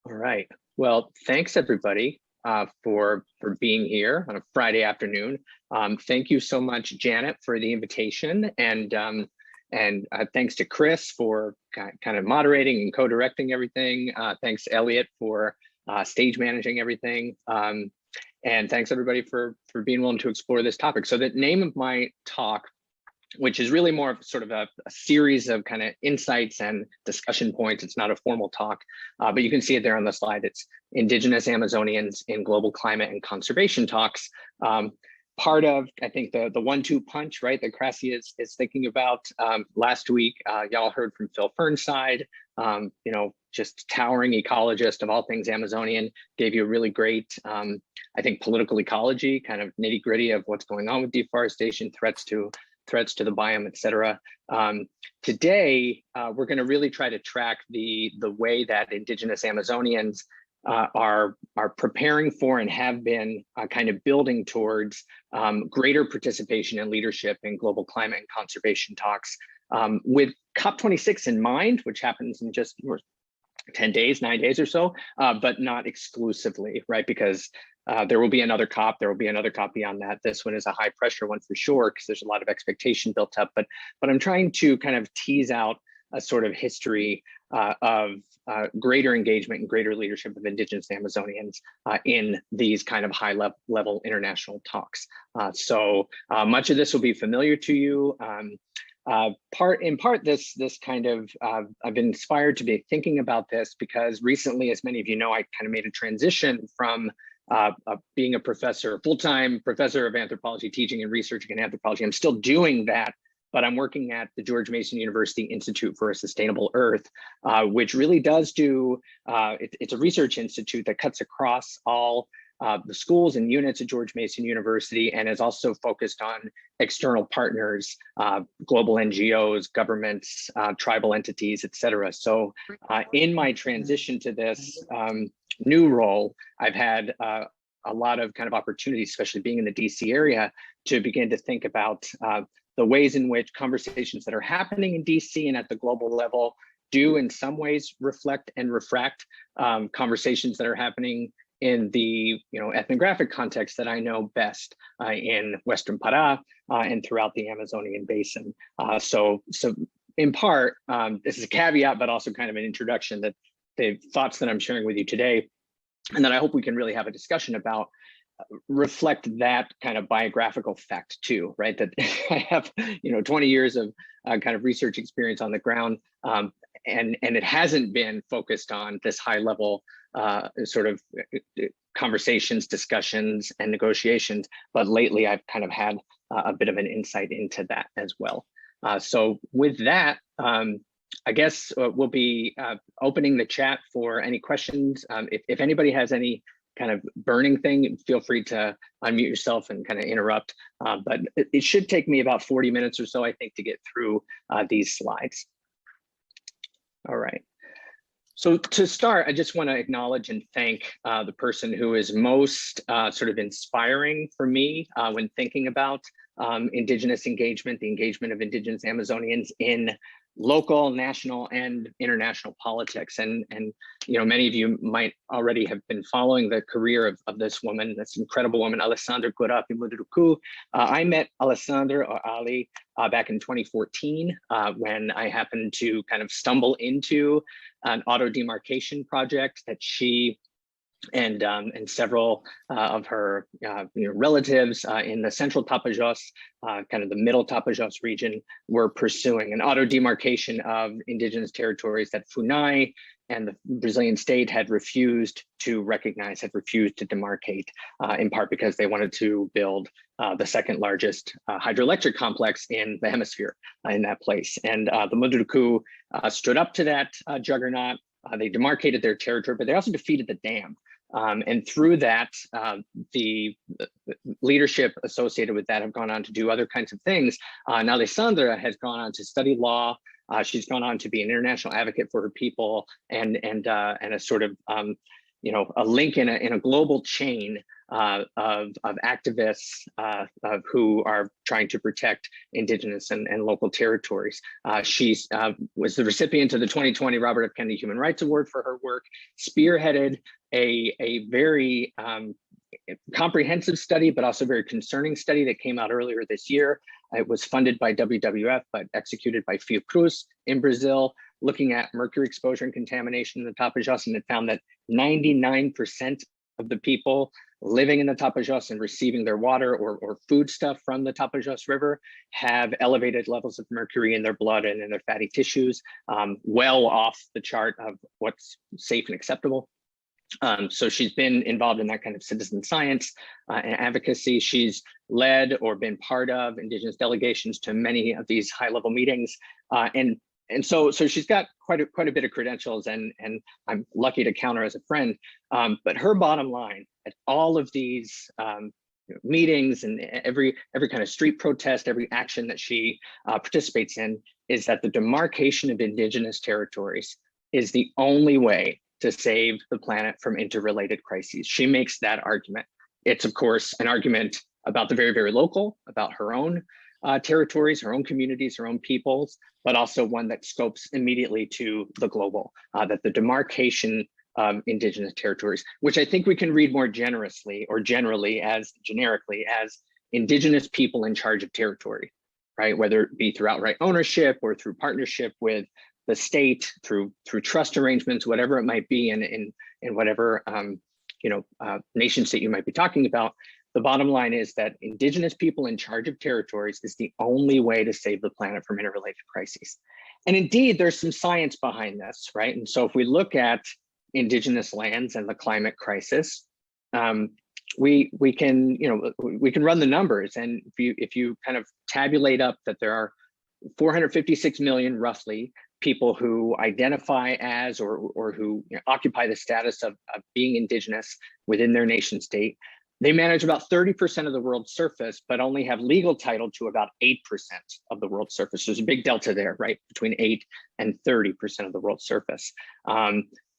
All right. Well, thanks everybody for being here on a Friday afternoon. Thank you so much, Janet, for the invitation, and thanks to Chris for kind of moderating and co-directing everything. Thanks, Elliot, for stage managing everything. And thanks everybody for being willing to explore this topic. So the name of my talk, which is really more of sort of a series of kind of insights and discussion points. It's not a formal talk, but you can see it there on the slide. It's Indigenous Amazonians in Global Climate and Conservation Talks. Part of, I think, the 1-2 punch, right, that CRACIA is thinking about. Last week, y'all heard from Phil Fernside, you know, just towering ecologist of all things Amazonian, gave you a really great, I think, political ecology, kind of nitty gritty of what's going on with deforestation, threats to the biome, et cetera. Today, we're going to really try to track the way that Indigenous Amazonians are preparing for and have been kind of building towards greater participation and leadership in global climate and conservation talks, with COP26 in mind, which happens in just 10 days, 9 days or so, but not exclusively, right? Because there will be another COP, there will be another COP beyond that. This one is a high pressure one for sure, because there's a lot of expectation built up, but I'm trying to kind of tease out a sort of history of greater engagement and greater leadership of Indigenous Amazonians in these kind of high level international talks. So much of this will be familiar to you. In part, this kind of, I've been inspired to be thinking about this because recently, as many of you know, I kind of made a transition from being a professor, full-time professor of anthropology, teaching and researching in anthropology. I'm still doing that, but I'm working at the George Mason University Institute for a Sustainable Earth, which really does do, it's a research institute that cuts across all the schools and units at George Mason University, and is also focused on external partners, global NGOs, governments, tribal entities, et cetera. So in my transition to this new role, I've had a lot of kind of opportunities, especially being in the DC area, to begin to think about the ways in which conversations that are happening in DC and at the global level do in some ways reflect and refract conversations that are happening in the ethnographic context that I know best in Western Pará and throughout the Amazonian basin. So in part, this is a caveat, but also kind of an introduction that the thoughts that I'm sharing with you today, and that I hope we can really have a discussion about, reflect that kind of biographical fact too, right? That I have 20 years of kind of research experience on the ground, and it hasn't been focused on this high level sort of conversations, discussions, and negotiations, but lately I've kind of had a bit of an insight into that as well. So with that, I guess we'll be opening the chat for any questions. If anybody has any kind of burning thing, feel free to unmute yourself and kind of interrupt. But it should take me about 40 minutes or so, I think, to get through these slides. All right. So to start, I just want to acknowledge and thank the person who is most sort of inspiring for me when thinking about Indigenous engagement, the engagement of Indigenous Amazonians in local, national, and international politics. And many of you might already have been following the career of this woman, this incredible woman, Alessandra Gurapi Muduruku. I met Alessandra, or Ali, back in 2014 when I happened to kind of stumble into an auto demarcation project that she and several of her relatives in the central Tapajós, kind of the middle Tapajós region, were pursuing an auto demarcation of Indigenous territories that FUNAI and the Brazilian state had refused to recognize, had refused to demarcate, in part because they wanted to build the second largest hydroelectric complex in the hemisphere in that place. And the Muduruku stood up to that juggernaut. They demarcated their territory, but they also defeated the dam. And through that, the leadership associated with that have gone on to do other kinds of things. Now, Alessandra has gone on to study law. She's gone on to be an international advocate for her people and a sort of a link in a global chain of activists of who are trying to protect Indigenous and local territories. She was the recipient of the 2020 Robert F. Kennedy Human Rights Award for her work, spearheaded a very comprehensive study, but also very concerning study that came out earlier this year. It was funded by WWF, but executed by Fiocruz in Brazil, looking at mercury exposure and contamination in the Tapajós, and it found that 99% of the people living in the Tapajós and receiving their water or food stuff from the Tapajós River have elevated levels of mercury in their blood and in their fatty tissues, well off the chart of what's safe and acceptable. So she's been involved in that kind of citizen science and advocacy. She's led or been part of Indigenous delegations to many of these high-level meetings, and so she's got quite a bit of credentials, and I'm lucky to count her as a friend. But her bottom line at all of these meetings and every kind of street protest, every action that she participates in, is that the demarcation of Indigenous territories is the only way to save the planet from interrelated crises. She makes that argument. It's, of course, an argument about the very, very local, about her own territories, her own communities, her own peoples, but also one that scopes immediately to the global, that the demarcation of Indigenous territories, which I think we can read more generously or generically as Indigenous people in charge of territory, right? Whether it be through outright ownership or through partnership with the state, through trust arrangements, whatever it might be, in whatever nation state you might be talking about. The bottom line is that Indigenous people in charge of territories is the only way to save the planet from interrelated crises. And indeed, there's some science behind this, right? And so if we look at Indigenous lands and the climate crisis, we can run the numbers, and if you kind of tabulate up that there are 456 million roughly people who identify as or who occupy the status of being Indigenous within their nation state. They manage about 30% of the world's surface, but only have legal title to about 8% of the world's surface. There's a big delta there, right? Between 8 and 30% of the world's surface.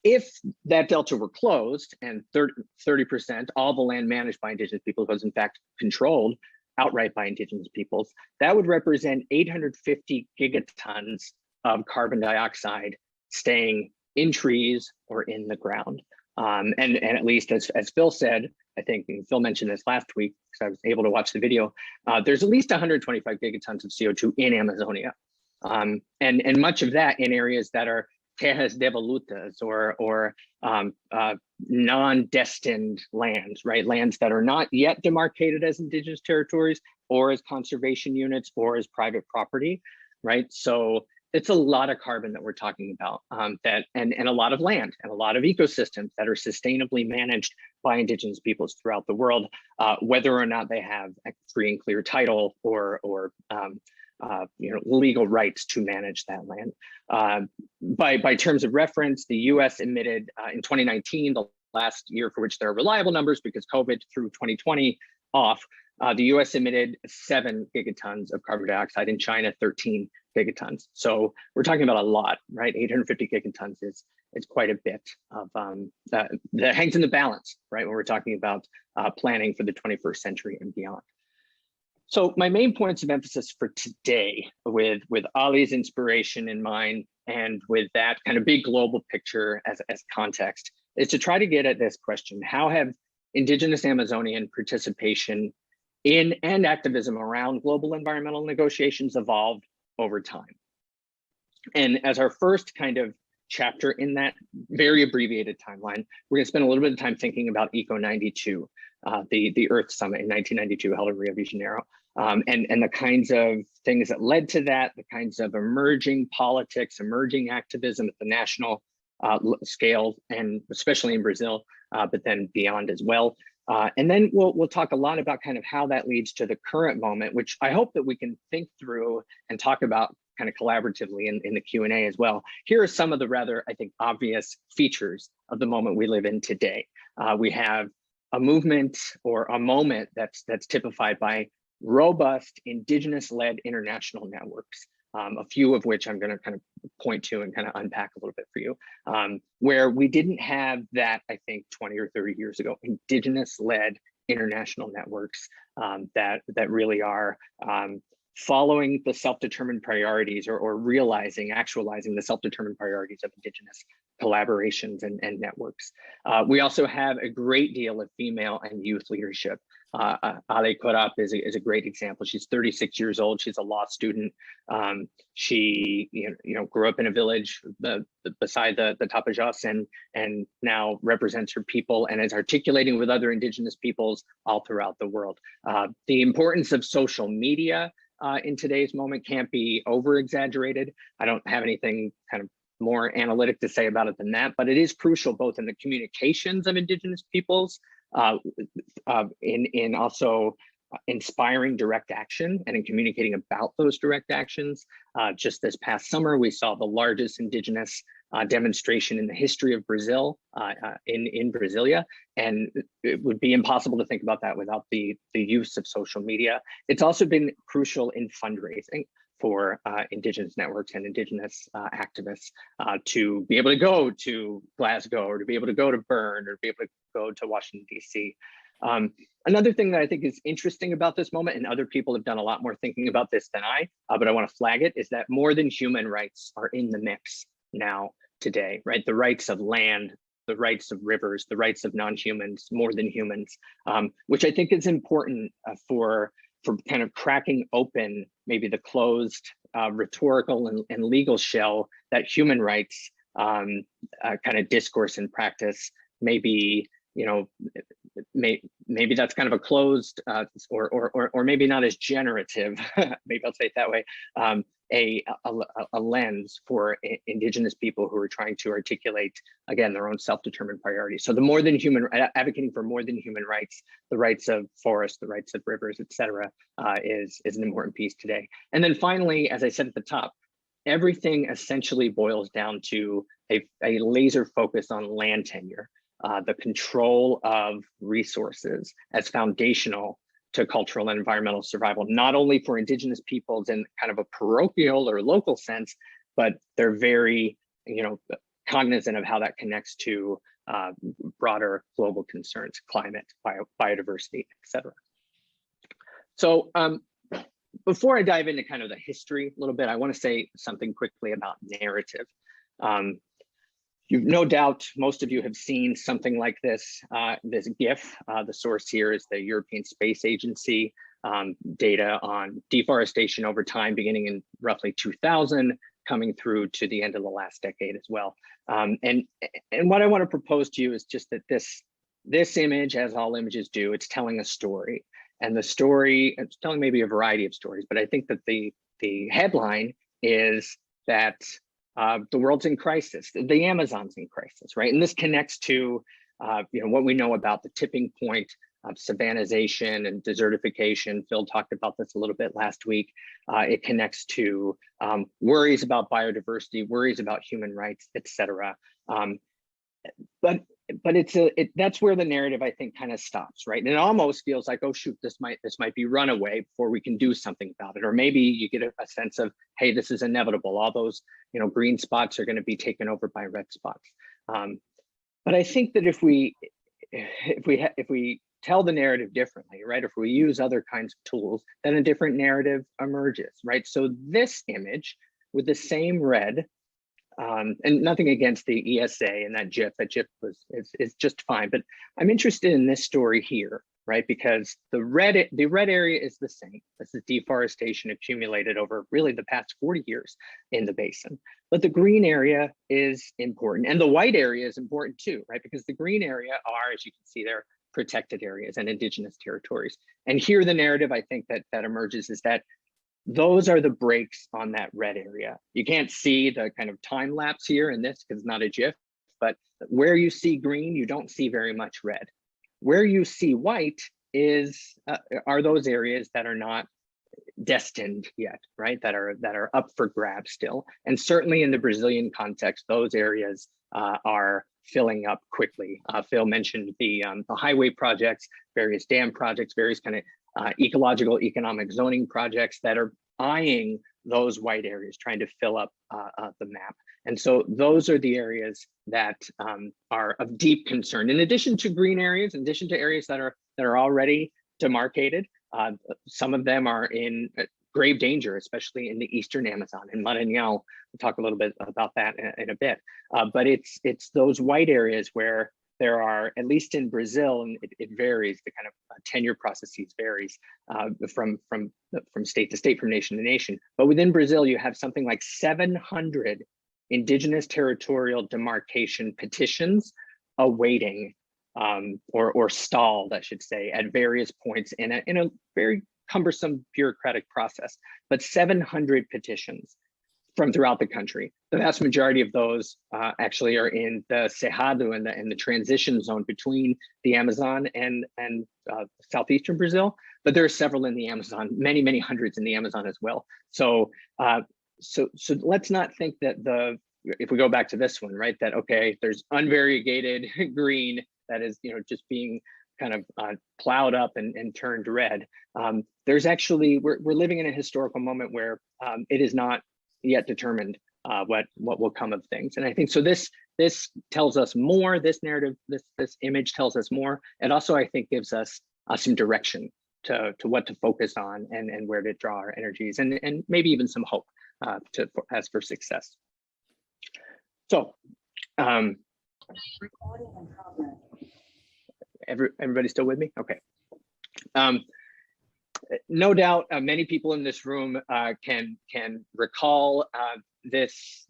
If that delta were closed and 30%, all the land managed by Indigenous people was in fact controlled outright by Indigenous peoples, that would represent 850 gigatons of carbon dioxide staying in trees or in the ground. And at least as Phil said, I think Phil mentioned this last week because I was able to watch the video, there's at least 125 gigatons of CO2 in Amazonia. And much of that in areas that are terras devolutas or non-destined lands, right? Lands that are not yet demarcated as Indigenous territories or as conservation units or as private property, right? So it's a lot of carbon that we're talking about, and a lot of land and a lot of ecosystems that are sustainably managed by Indigenous peoples throughout the world, whether or not they have free and clear title or legal rights to manage that land. By terms of reference, the U.S. emitted in 2019, the last year for which there are reliable numbers because COVID threw 2020 off, the U.S. emitted 7 gigatons of carbon dioxide, in China 13 gigatons. So we're talking about a lot, right? 850 gigatons is quite a bit of that hangs in the balance, right? When we're talking about planning for the 21st century and beyond. So my main points of emphasis for today, with Ali's inspiration in mind and with that kind of big global picture as context, is to try to get at this question: how have Indigenous Amazonian participation in and activism around global environmental negotiations evolved over time? And as our first kind of chapter in that very abbreviated timeline, we're going to spend a little bit of time thinking about ECO 92, the Earth Summit in 1992 held in Rio de Janeiro, and the kinds of things that led to that, the kinds of emerging politics, emerging activism at the national scale, and especially in Brazil, but then beyond as well. And then we'll talk a lot about kind of how that leads to the current moment, which I hope that we can think through and talk about kind of collaboratively in the Q&A as well. Here are some of the rather, I think, obvious features of the moment we live in today. We have a movement or a moment that's typified by robust Indigenous-led international networks, a few of which I'm going to kind of point to and kind of unpack a little bit for you, where we didn't have that, I think, 20 or 30 years ago, Indigenous-led international networks that really are following the self-determined priorities or actualizing the self-determined priorities of Indigenous collaborations and networks. We also have a great deal of female and youth leadership. Ale Korap is a great example. She's 36 years old. She's a law student. She grew up in a village beside the Tapajos and now represents her people and is articulating with other Indigenous peoples all throughout the world. The importance of social media in today's moment can't be over exaggerated. I don't have anything kind of more analytic to say about it than that, but it is crucial both in the communications of Indigenous peoples, in also inspiring direct action and in communicating about those direct actions. Just this past summer, we saw the largest Indigenous demonstration in the history of Brazil, in Brasilia, and it would be impossible to think about that without the use of social media. It's also been crucial in fundraising for Indigenous networks and Indigenous activists to be able to go to Glasgow or to be able to go to Bern or to be able to go to Washington, DC. Another thing that I think is interesting about this moment, and other people have done a lot more thinking about this than I, but I want to flag it, is that more than human rights are in the mix now today, right? The rights of land, the rights of rivers, the rights of non-humans, more than humans, which I think is important for kind of cracking open maybe the closed rhetorical and legal shell that human rights kind of discourse and practice maybe, maybe that's kind of a closed or maybe not as generative, maybe I'll say it that way, a lens for Indigenous people who are trying to articulate, again, their own self-determined priorities. So the more than human, advocating for more than human rights, the rights of forests, the rights of rivers, et cetera, is an important piece today. And then finally, as I said at the top, everything essentially boils down to a laser focus on land tenure, the control of resources as foundational to cultural and environmental survival, not only for Indigenous peoples in kind of a parochial or local sense, but they're very, cognizant of how that connects to broader global concerns, climate, biodiversity, et cetera. So before I dive into kind of the history a little bit, I want to say something quickly about narrative. No doubt, most of you have seen something like this GIF. The source here is the European Space Agency data on deforestation over time, beginning in roughly 2000, coming through to the end of the last decade as well. And what I want to propose to you is just that this image, as all images do, it's telling a story. And the story, it's telling maybe a variety of stories, but I think that the headline is that the world's in crisis, the Amazon's in crisis, right? And this connects to what we know about the tipping point of savanization and desertification. Phil talked about this a little bit last week. It connects to worries about biodiversity, worries about human rights, et cetera. But that's where the narrative, I think, kind of stops, right? And it almost feels like, oh shoot, this might be runaway before we can do something about it. Or maybe you get a sense of, hey, this is inevitable. All those green spots are going to be taken over by red spots. But I think that if we tell the narrative differently, right? If we use other kinds of tools, then a different narrative emerges, right? So this image with the same red, and nothing against the ESA and that GIF is just fine, but I'm interested in this story here, right? Because the red area is the same. This is deforestation accumulated over really the past 40 years in the basin. But the green area is important, and the white area is important too, right? Because the green area are, as you can see there, protected areas and Indigenous territories. And here the narrative I think that emerges is that those are the breaks on that red area. You can't see the kind of time lapse here in this because it's not a GIF, but where you see green, you don't see very much red. Where you see white are those areas that are not destined yet, right? That are up for grabs still. And certainly in the Brazilian context, those areas are filling up quickly. Phil mentioned the highway projects, various dam projects, various kind of ecological economic zoning projects that are eyeing those white areas, trying to fill up the map. And so those are the areas that are of deep concern. In addition to green areas, in addition to areas that are already demarcated, some of them are in grave danger, especially in the eastern Amazon. In Maranhão, we'll talk a little bit about that in a bit. But it's those white areas where there are, at least in Brazil, and it varies, the kind of tenure processes varies from state to state, from nation to nation. But within Brazil, you have something like 700 indigenous territorial demarcation petitions awaiting or stalled, I should say, at various points in a very cumbersome bureaucratic process. But 700 petitions from throughout the country. The vast majority of those actually are in the Cerrado and the transition zone between the Amazon and southeastern Brazil. But there are several in the Amazon, many hundreds in the Amazon as well. So so let's not think that if we go back to this one, right, that okay, there's unvariegated green that is, you know, just being kind of plowed up and turned red. There's actually, we're living in a historical moment where it is not yet determined what will come of things. And I think so this tells us more, this narrative, this image tells us more. And also I think gives us some direction to what to focus on and where to draw our energies and maybe even some hope as for success. So everybody still with me? Okay. No doubt many people in this room can recall this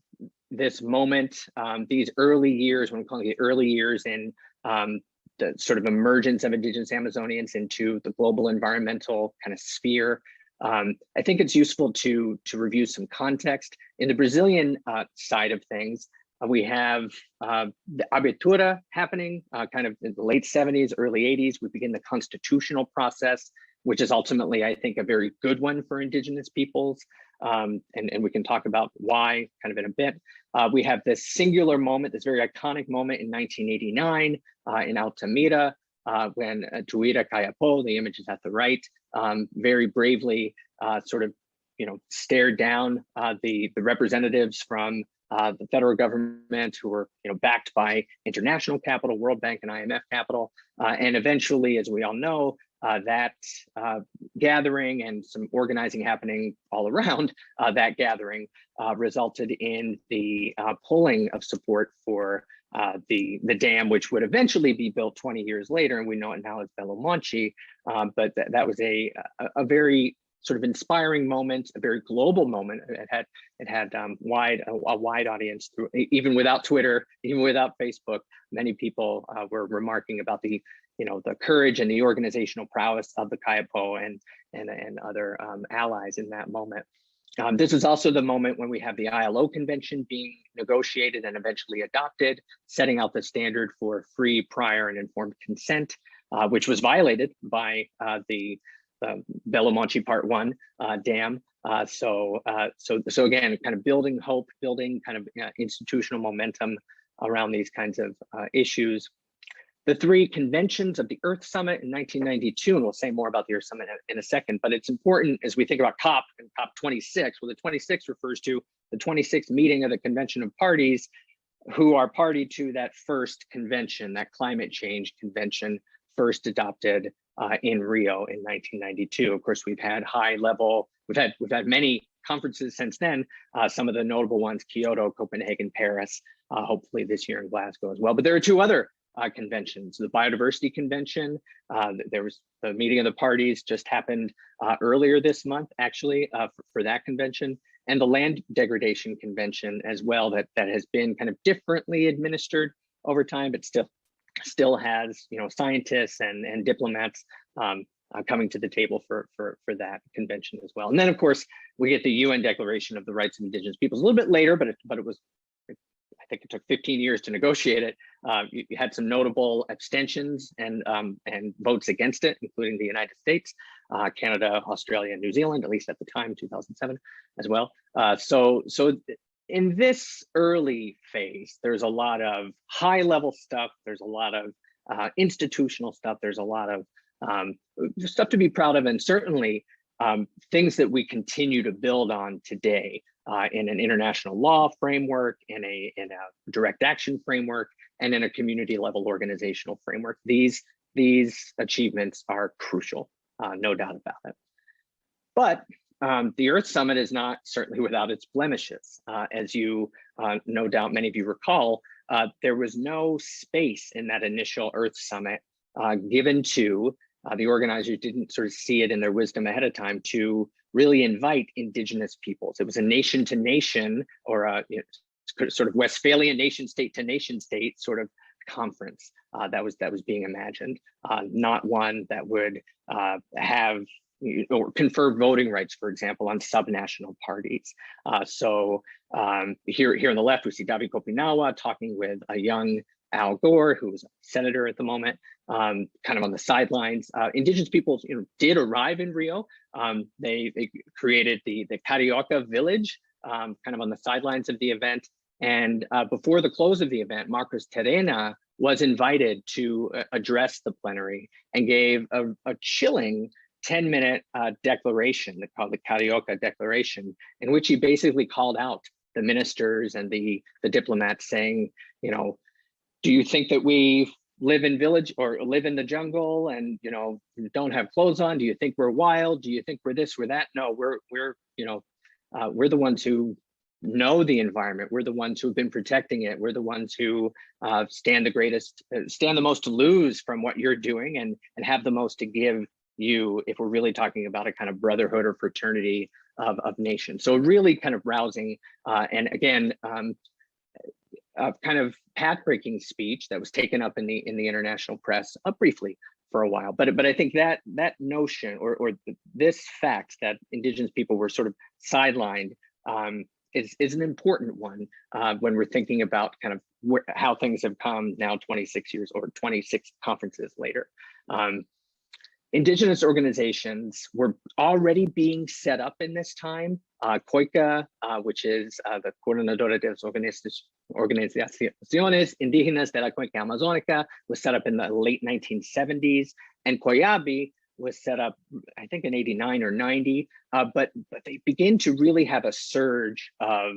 moment, these early years, when I'm calling it early years in the sort of emergence of Indigenous Amazonians into the global environmental kind of sphere. I think it's useful to review some context. In the Brazilian side of things, we have the abertura happening kind of in the late 70s, early 80s. We begin the constitutional process, which is ultimately, I think, a very good one for Indigenous peoples. And we can talk about why kind of in a bit. We have this singular moment, this very iconic moment in 1989 in Altamira, when Tuira Cayapo, the image is at the right, very bravely sort of, you know, stared down the representatives from the federal government who were, you know, backed by international capital, World Bank and IMF capital. And eventually, as we all know, that gathering and some organizing happening all around that gathering resulted in the pulling of support for the dam, which would eventually be built 20 years later, and we know it now as Belo Monte. But that was a very sort of inspiring moment, a very global moment. It had a wide audience through, even without Twitter, even without Facebook. Many people were remarking about the, you know, the courage and the organizational prowess of the Cayapo and other allies in that moment. This is also the moment when we have the ILO convention being negotiated and eventually adopted, setting out the standard for free, prior, and informed consent, which was violated by the Belo Monte Part 1 dam. So again, kind of building hope, building kind of institutional momentum around these kinds of issues. The three conventions of the Earth Summit in 1992, and we'll say more about the Earth Summit in a second, but it's important as we think about COP and COP 26, well, the 26 refers to the 26th meeting of the Convention of Parties, who are party to that first convention, that climate change convention, first adopted in Rio in 1992. Of course, we've had we've had many conferences since then, some of the notable ones, Kyoto, Copenhagen, Paris, hopefully this year in Glasgow as well. But there are two other conventions. The Biodiversity Convention, there was the meeting of the parties just happened earlier this month, actually, for that convention, and the Land Degradation Convention as well, that has been kind of differently administered over time, but still has, you know, scientists and diplomats coming to the table for that convention as well. And then, of course, we get the UN Declaration of the Rights of Indigenous Peoples a little bit later, but it was, I think it took 15 years to negotiate it. You had some notable abstentions and votes against it, including the United States, Canada, Australia, and New Zealand, at least at the time, 2007 as well. So in this early phase, there's a lot of high level stuff. There's a lot of institutional stuff. There's a lot of stuff to be proud of. And certainly things that we continue to build on today in an international law framework, in a direct action framework, and in a community level organizational framework. These achievements are crucial, no doubt about it. But the Earth Summit is not certainly without its blemishes. As you no doubt many of you recall, there was no space in that initial Earth Summit given to the organizers didn't sort of see it in their wisdom ahead of time to really invite Indigenous peoples. It was a nation to nation, or a sort of Westphalian nation state to nation state sort of conference that was being imagined, not one that would have or confer voting rights, for example, on subnational parties. So here on the left, we see Davi Kopinawa talking with a young Al Gore, who was a senator at the moment, kind of on the sidelines. Indigenous peoples, did arrive in Rio. They created the Carioca village, kind of on the sidelines of the event. And before the close of the event, Marcos Terena was invited to address the plenary and gave a chilling 10-minute declaration called the Carioca Declaration, in which he basically called out the ministers and the diplomats, saying, do you think that we live in village or live in the jungle and don't have clothes on? Do you think we're wild? Do you think we're this, we're that? No, we're the ones who know the environment. We're the ones who have been protecting it. We're the ones who stand the most to lose from what you're doing and have the most to give you, if we're really talking about a kind of brotherhood or fraternity of nations. So really kind of rousing, and again, kind of path-breaking speech that was taken up in the international press briefly for a while. But I think that notion or this fact that Indigenous people were sort of sidelined is an important one when we're thinking about kind of how things have come now 26 years or 26 conferences later. Indigenous organizations were already being set up in this time. COICA, which is the Coordinadora de las Organizaciones Indígenas de la Cuenca Amazónica, was set up in the late 1970s, and COIABI was set up, I think, in 89 or 90, but they begin to really have a surge of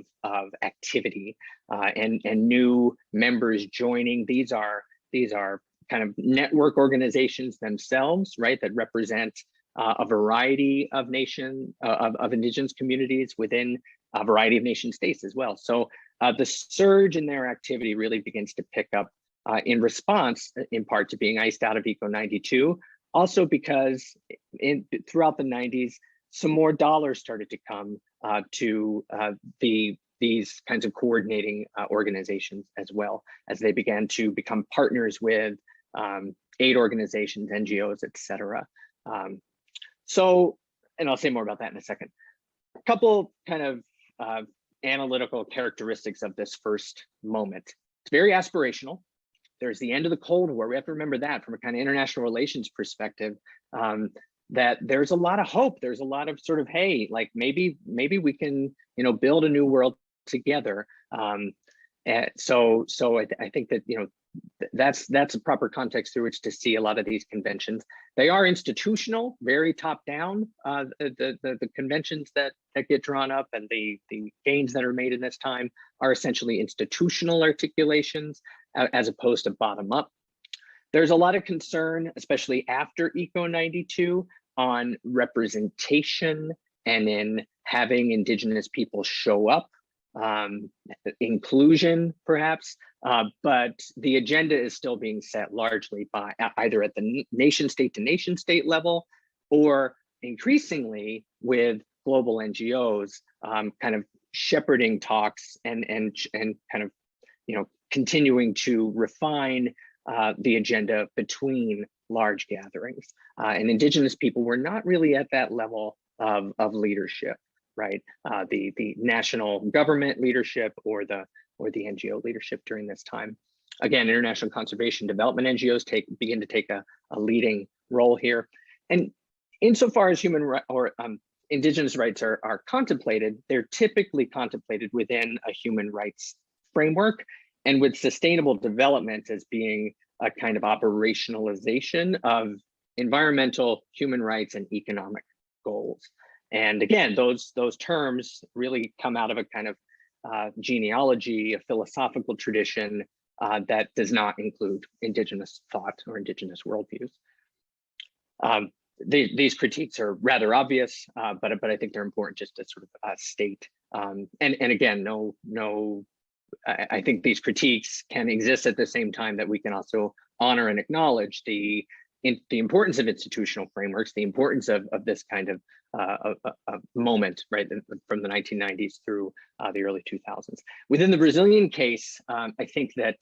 activity and new members joining. These are kind of network organizations themselves, right, that represent a variety of of Indigenous communities within a variety of nation states as well. So the surge in their activity really begins to pick up in response, in part, to being iced out of ECO 92, also because throughout the 90s, some more dollars started to come to these kinds of coordinating organizations, as well as they began to become partners with aid organizations, NGOs, et cetera. So, and I'll say more about that in a second. A couple kind of analytical characteristics of this first moment. It's very aspirational. There's the end of the Cold War. We have to remember that from a kind of international relations perspective, that there's a lot of hope. There's a lot of sort of, hey, like maybe we can, build a new world together. So I think that, that's a proper context through which to see a lot of these conventions. They are institutional, very top down. The conventions that get drawn up and the gains that are made in this time are essentially institutional articulations as opposed to bottom up. There's a lot of concern, especially after ECO 92, on representation and in having Indigenous people show up, inclusion perhaps, but the agenda is still being set largely by either at the nation state to nation state level, or increasingly with global NGOs kind of shepherding talks and kind of continuing to refine the agenda between large gatherings. And Indigenous people were not really at that level of leadership, right? The national government leadership or the NGO leadership during this time. Again, international conservation development NGOs begin to take a leading role here. And insofar as Indigenous rights are contemplated, they're typically contemplated within a human rights framework, and with sustainable development as being a kind of operationalization of environmental, human rights, and economic goals. And again, those terms really come out of a kind of genealogy, a philosophical tradition that does not include Indigenous thought or Indigenous worldviews. These critiques are rather obvious, but I think they're important just to sort of state. And again, I think these critiques can exist at the same time that we can also honor and acknowledge the importance of institutional frameworks, the importance of this kind of moment, right, from the 1990s through the early 2000s. Within the Brazilian case, I think that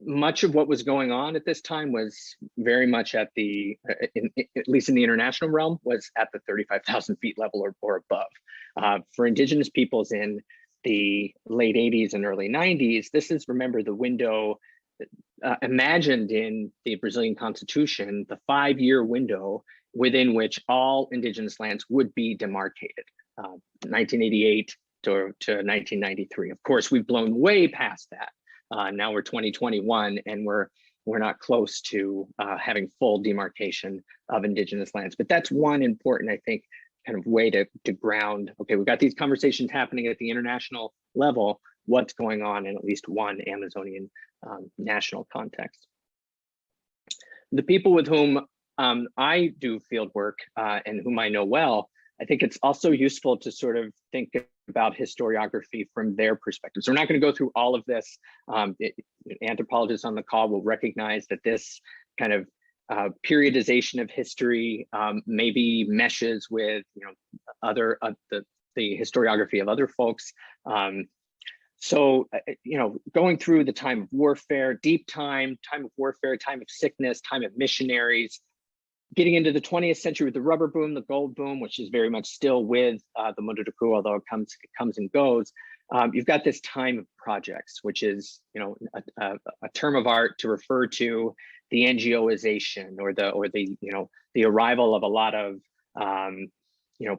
much of what was going on at this time was very much at at least in the international realm, was at the 35,000 feet level or above. For Indigenous peoples in the late 80s and early 90s, this is, remember, the window imagined in the Brazilian Constitution, the 5-year window within which all Indigenous lands would be demarcated, 1988 to 1993. Of course, we've blown way past that. Now we're 2021, and we're not close to having full demarcation of Indigenous lands. But that's one important, I think, kind of way to ground, okay, we've got these conversations happening at the international level, what's going on in at least one Amazonian national context. The people with whom I do field work and whom I know well, I think it's also useful to sort of think about historiography from their perspective. So we're not going to go through all of this. Anthropologists on the call will recognize that this kind of periodization of history maybe meshes with other the historiography of other folks. So going through the time of warfare, deep time of warfare, time of sickness, time of missionaries, getting into the 20th century with the rubber boom, the gold boom, which is very much still with the Munduruku, although it comes and goes. You've got this time of projects, which is a term of art to refer to the NGOization or the arrival of a lot of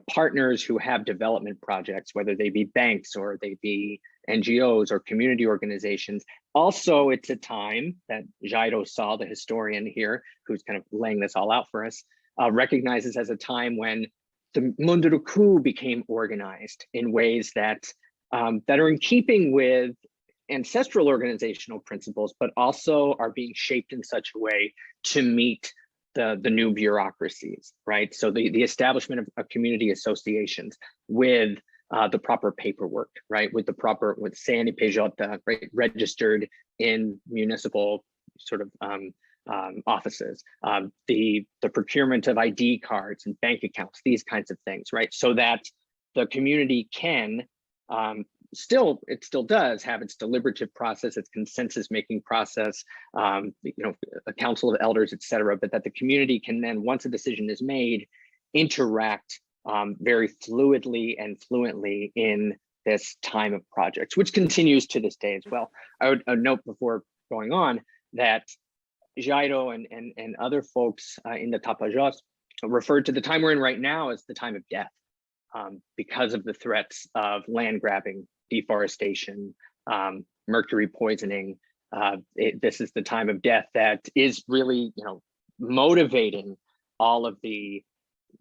partners who have development projects, whether they be banks or they be NGOs or community organizations. Also, it's a time that Jairo Sal, the historian here, who's kind of laying this all out for us, recognizes as a time when the Munduruku became organized in ways that are in keeping with ancestral organizational principles, but also are being shaped in such a way to meet the new bureaucracies, right? So the establishment of community associations with the proper paperwork, right? With CNPJ, right? Registered in municipal sort of offices, the procurement of ID cards and bank accounts, these kinds of things, right? So that the community can it still does have its deliberative process, its consensus making process, a council of elders, et cetera, but that the community can then, once a decision is made, interact very fluidly and fluently in this time of projects, which continues to this day as well. I would note before going on that Jairo and other folks in the Tapajós referred to the time we're in right now as the time of death because of the threats of land grabbing, deforestation, mercury poisoning. This is the time of death that is really, motivating all of the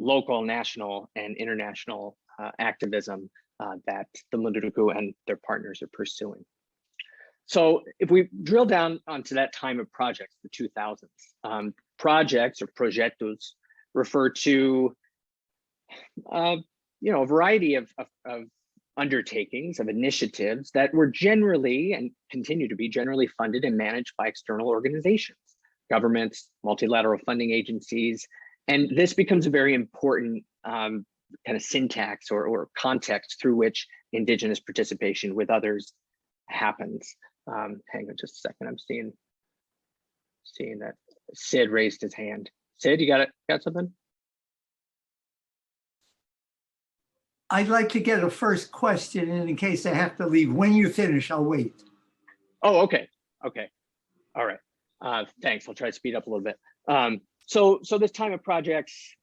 local, national, and international activism that the Munduruku and their partners are pursuing. So if we drill down onto that time of projects, the 2000s, projects or projetos refer to a variety of undertakings, of initiatives that were generally and continue to be generally funded and managed by external organizations, governments, multilateral funding agencies. And this becomes a very important kind of syntax or context through which Indigenous participation with others happens. Hang on just a second, I'm seeing that Sid raised his hand. Sid, you got something? I'd like to get a first question, and in case I have to leave, when you finish, I'll wait. Oh, okay. All right. Thanks. I'll try to speed up a little bit. So this time of projects,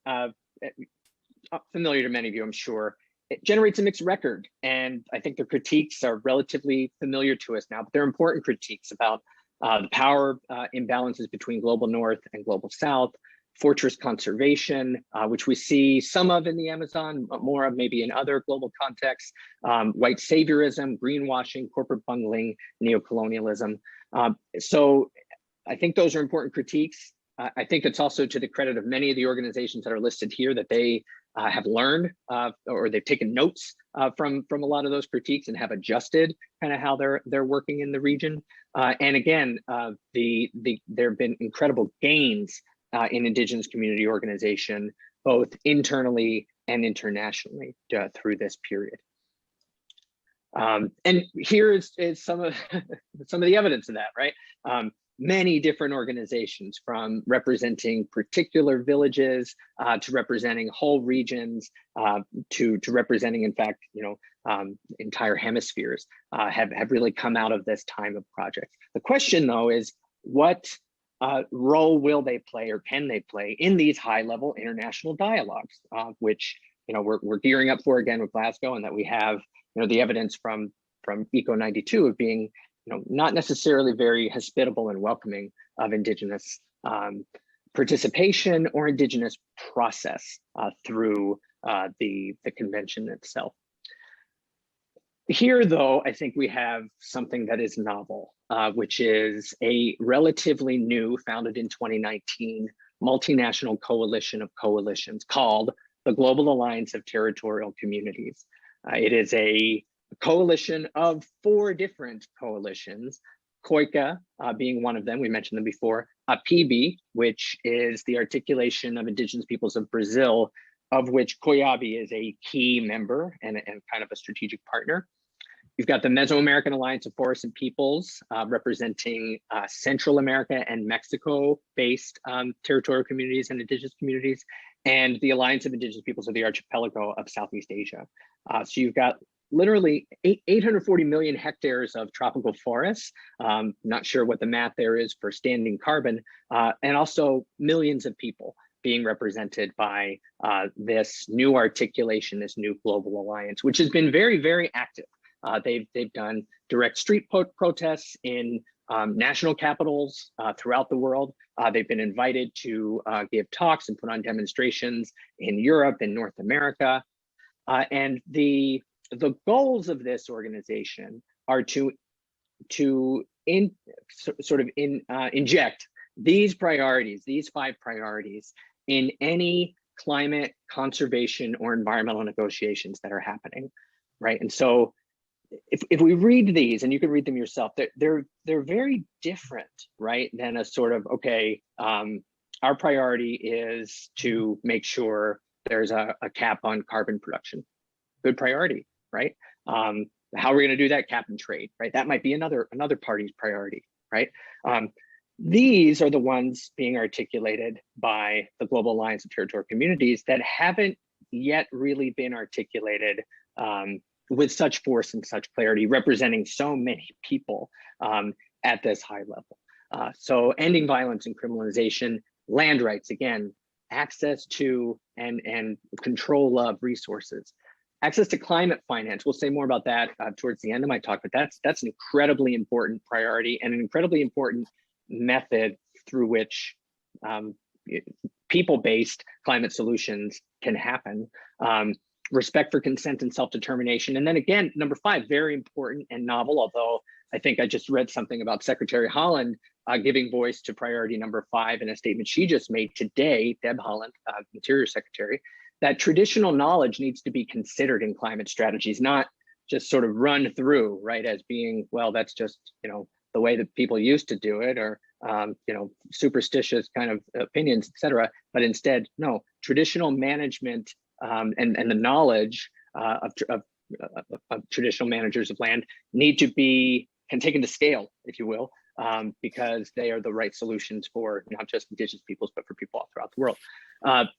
familiar to many of you, I'm sure, it generates a mixed record. And I think the critiques are relatively familiar to us now, but they're important critiques about the power imbalances between global North and global South, fortress conservation, which we see some of in the Amazon, but more of maybe in other global contexts, white saviorism, greenwashing, corporate bungling, neocolonialism. So I think those are important critiques. I think it's also to the credit of many of the organizations that are listed here that they have learned or they've taken notes from a lot of those critiques and have adjusted kind of how they're working in the region. And again, there have been incredible gains in Indigenous community organization, both internally and internationally through this period. And here is some of the evidence of that, right? Many different organizations, from representing particular villages to representing whole regions to representing, in fact, entire hemispheres have really come out of this time of projects. The question, though, is what role will they play or can they play in these high-level international dialogues, which we're gearing up for again with Glasgow, and that we have the evidence from ECO 92 of being not necessarily very hospitable and welcoming of Indigenous participation or Indigenous process through the convention itself. Here, though, I think we have something that is novel, which is a relatively new, founded in 2019, multinational coalition of coalitions called the Global Alliance of Territorial Communities. It is a coalition of 4 different coalitions, COICA being one of them, we mentioned them before, APIB, which is the articulation of Indigenous peoples of Brazil, of which COIABI is a key member and kind of a strategic partner. You've got the Mesoamerican Alliance of Forests and Peoples, representing Central America and Mexico-based territorial communities and Indigenous communities, and the Alliance of Indigenous Peoples of the Archipelago of Southeast Asia. So you've got literally 840 million hectares of tropical forests. Not sure what the math there is for standing carbon, and also millions of people being represented by this new articulation, this new global alliance, which has been very, very active. They've done direct street protests in national capitals throughout the world. They've been invited to give talks and put on demonstrations in Europe and North America. And the goals of this organization are to inject these priorities, these 5 priorities, in any climate conservation or environmental negotiations that are happening, right? And so if we read these, and you can read them yourself, they're very different, right? Than a sort of, okay, our priority is to make sure there's a cap on carbon production. Good priority, right? How are we going to do that? Cap and trade, right? That might be another party's priority, right? These are the ones being articulated by the Global Alliance of Territorial Communities that haven't yet really been articulated with such force and such clarity, representing so many people at this high level. So ending violence and criminalization, land rights, again, access to and control of resources, access to climate finance. We'll say more about that towards the end of my talk, but that's an incredibly important priority and an incredibly important method through which people-based climate solutions can happen. Respect for consent and self-determination. And then again, number 5, very important and novel, although I think I just read something about Secretary Haaland giving voice to priority number 5 in a statement she just made today, Deb Haaland, Interior Secretary, that traditional knowledge needs to be considered in climate strategies, not just sort of run through, right, as being, well, that's just, the way that people used to do it, or, superstitious kind of opinions, et cetera. But instead, no, traditional management and the knowledge of traditional managers of land need to be taken to scale, if you will, because they are the right solutions for not just Indigenous peoples, but for people all throughout the world.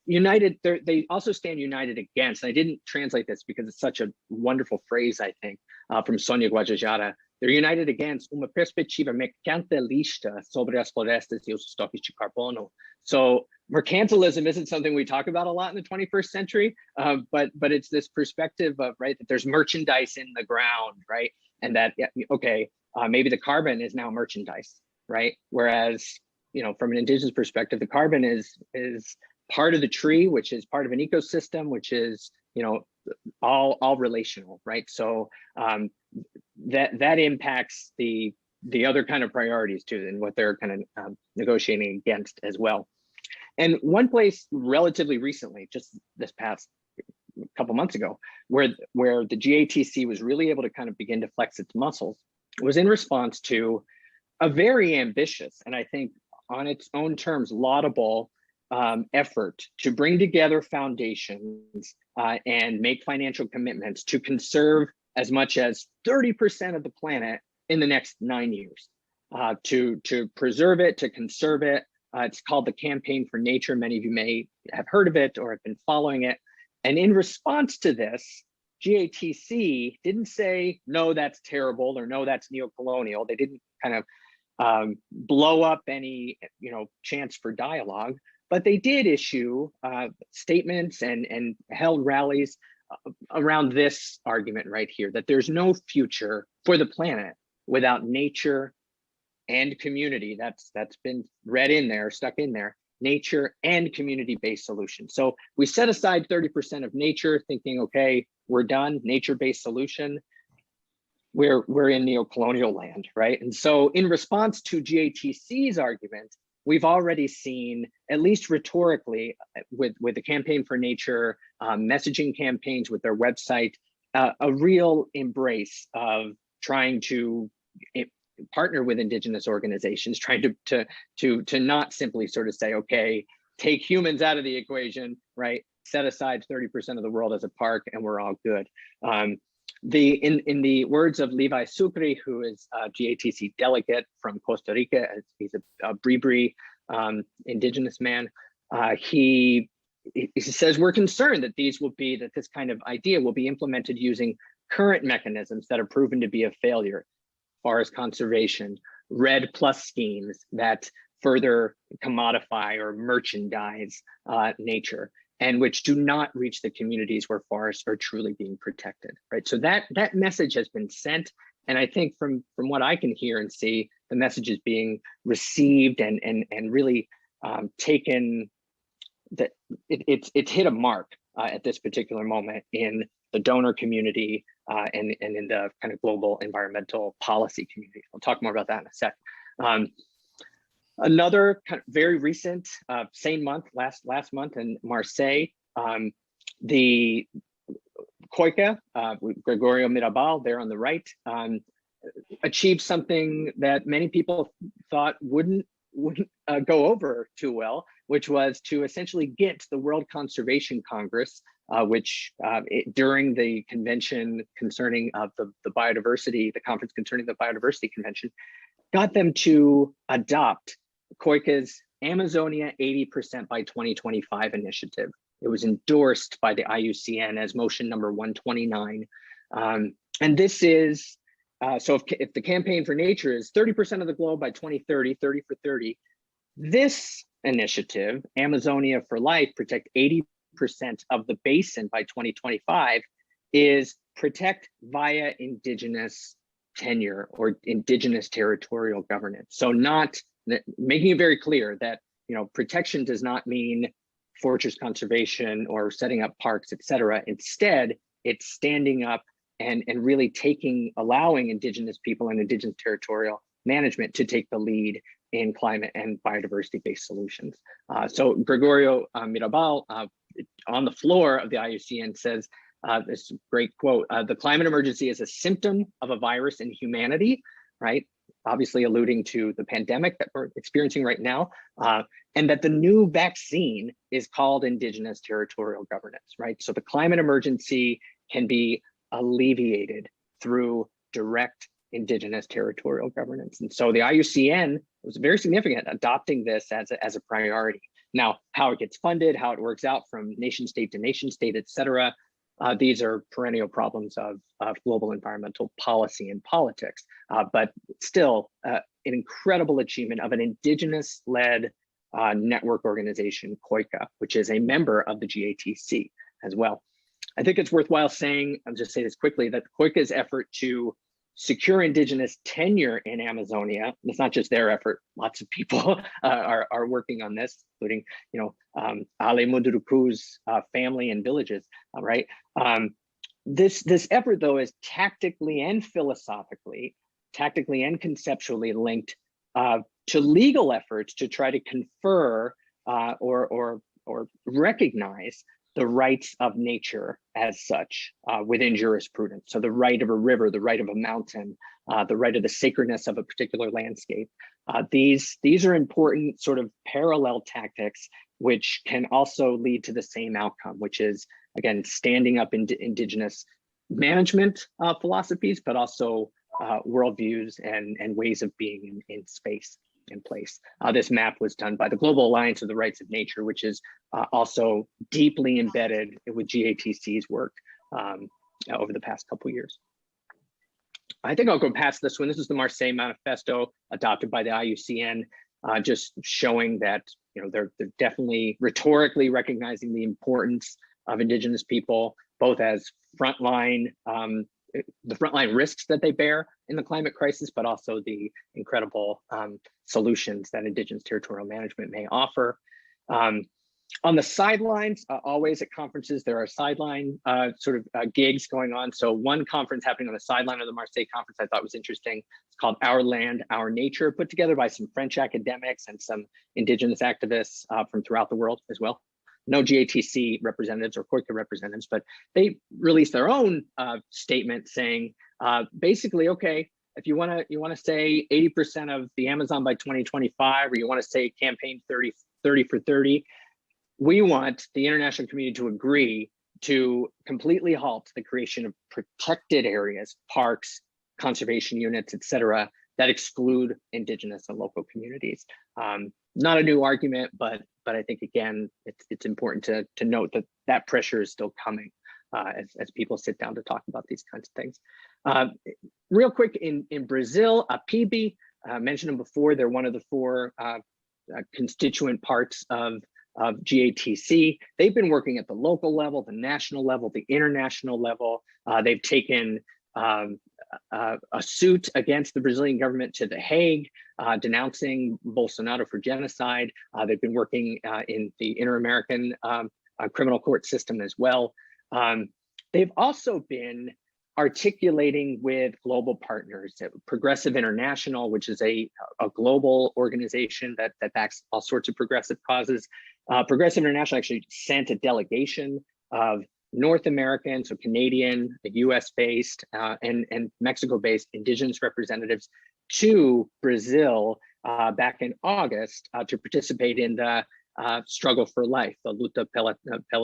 United, they also stand united against, and I didn't translate this because it's such a wonderful phrase, I think, from Sonia Guajajara. They're united against uma perspectiva mercantilista sobre as florestas e os estoques de carbono. So mercantilism isn't something we talk about a lot in the 21st century, but it's this perspective of, right, that there's merchandise in the ground, right? And that, okay, maybe the carbon is now merchandise, right? Whereas from an Indigenous perspective, the carbon is part of the tree, which is part of an ecosystem, which is, all relational, right? So that impacts the other kind of priorities too, and what they're kind of negotiating against as well. And one place relatively recently, just this past couple months ago, where the GATC was really able to kind of begin to flex its muscles was in response to a very ambitious, and I think on its own terms, laudable effort to bring together foundations and make financial commitments to conserve as much as 30% of the planet in the next 9 years, to preserve it, to conserve it. It's called the Campaign for Nature. Many of you may have heard of it or have been following it. And in response to this, GATC didn't say, no, that's terrible, or no, that's neocolonial. They didn't kind of blow up any chance for dialogue, but they did issue statements and held rallies around this argument right here, that there's no future for the planet without nature and community. That's been read in there, stuck in there, nature and community-based solutions. So we set aside 30% of nature, thinking, okay, we're done, nature-based solution. We're in neocolonial land, right? And so in response to GATC's argument, we've already seen, at least rhetorically, with the Campaign for Nature messaging campaigns, with their website, a real embrace of trying to partner with Indigenous organizations, trying to not simply sort of say, okay, take humans out of the equation, right? Set aside 30% of the world as a park, and we're all good. In the words of Levi Sucre, who is a GATC delegate from Costa Rica, he's a Bribri Indigenous man, he says, we're concerned that this kind of idea will be implemented using current mechanisms that are proven to be a failure: forest conservation, REDD+ schemes that further commodify or merchandise nature, and which do not reach the communities where forests are truly being protected, right? So that message has been sent, and I think from what I can hear and see, the message is being received and really taken, that it's hit a mark at this particular moment in the donor community and in the kind of global environmental policy community. I'll talk more about that in a sec. Another kind of very recent, same month, last month in Marseille, the COICA, Gregorio Mirabal, there on the right, achieved something that many people thought wouldn't go over too well, which was to essentially get the World Conservation Congress, which during the convention concerning the biodiversity, the conference concerning the biodiversity convention, got them to adopt COICA's Amazonia 80% by 2025 initiative. It was endorsed by the IUCN as motion number 129. And this is, so if the Campaign for Nature is 30% of the globe by 2030, 30 for 30, this initiative, Amazonia for Life, protect 80% of the basin by 2025, is protect via Indigenous tenure or Indigenous territorial governance. So not making it very clear that protection does not mean fortress conservation or setting up parks, et cetera. Instead, it's standing up and really allowing Indigenous people and Indigenous territorial management to take the lead in climate and biodiversity-based solutions. So Gregorio Mirabal, on the floor of the IUCN, says, this great quote, the climate emergency is a symptom of a virus in humanity, right? Obviously alluding to the pandemic that we're experiencing right now, and that the new vaccine is called Indigenous territorial governance, right? So the climate emergency can be alleviated through direct Indigenous territorial governance. And so the IUCN was very significant adopting this as a priority. Now, how it gets funded, how it works out from nation state to nation state, et cetera, these are perennial problems of global environmental policy and politics, but still an incredible achievement of an Indigenous-led network organization, COICA, which is a member of the GATC as well. I think it's worthwhile saying, I'll just say this quickly, that COICA's effort to secure indigenous tenure in Amazonia. It's not just their effort; lots of people are working on this, including Ale Munduruku's family and villages. Right. This effort, though, is tactically and philosophically, tactically and conceptually linked to legal efforts to try to confer or recognize the rights of nature as such within jurisprudence. So the right of a river, the right of a mountain, the right of the sacredness of a particular landscape. These are important sort of parallel tactics, which can also lead to the same outcome, which is, again, standing up indigenous management philosophies, but also worldviews and ways of being in space in place. This map was done by the Global Alliance of the Rights of Nature, which is also deeply embedded with GATC's work over the past couple of years. I think I'll go past this one. This is the Marseille Manifesto adopted by the IUCN, just showing that they're definitely rhetorically recognizing the importance of indigenous people, both as the frontline risks that they bear in the climate crisis, but also the incredible solutions that indigenous territorial management may offer. On the sidelines, always at conferences, there are sideline gigs going on. So one conference happening on the sideline of the Marseille conference I thought was interesting. It's called Our Land, Our Nature, put together by some French academics and some indigenous activists from throughout the world as well. No GATC representatives or COICA representatives, but they released their own statement saying, basically, okay, if you want to say 80% of the Amazon by 2025, or you want to say campaign 30 for 30, we want the international community to agree to completely halt the creation of protected areas, parks, conservation units, et cetera, that exclude indigenous and local communities. Not a new argument, but I think, again, it's important to note that pressure is still coming as people sit down to talk about these kinds of things. Real quick, in Brazil, PIB, mentioned them before, they're one of the four constituent parts of GATC. They've been working at the local level, the national level, the international level. They've taken a suit against the Brazilian government to The Hague, denouncing Bolsonaro for genocide. They've been working in the Inter-American criminal court system as well. They've also been articulating with global partners, Progressive International, which is a global organization that backs all sorts of progressive causes. Progressive International actually sent a delegation of North American, so Canadian, US-based, and Mexico-based indigenous representatives to Brazil back in August to participate in the struggle for life, the Luta pela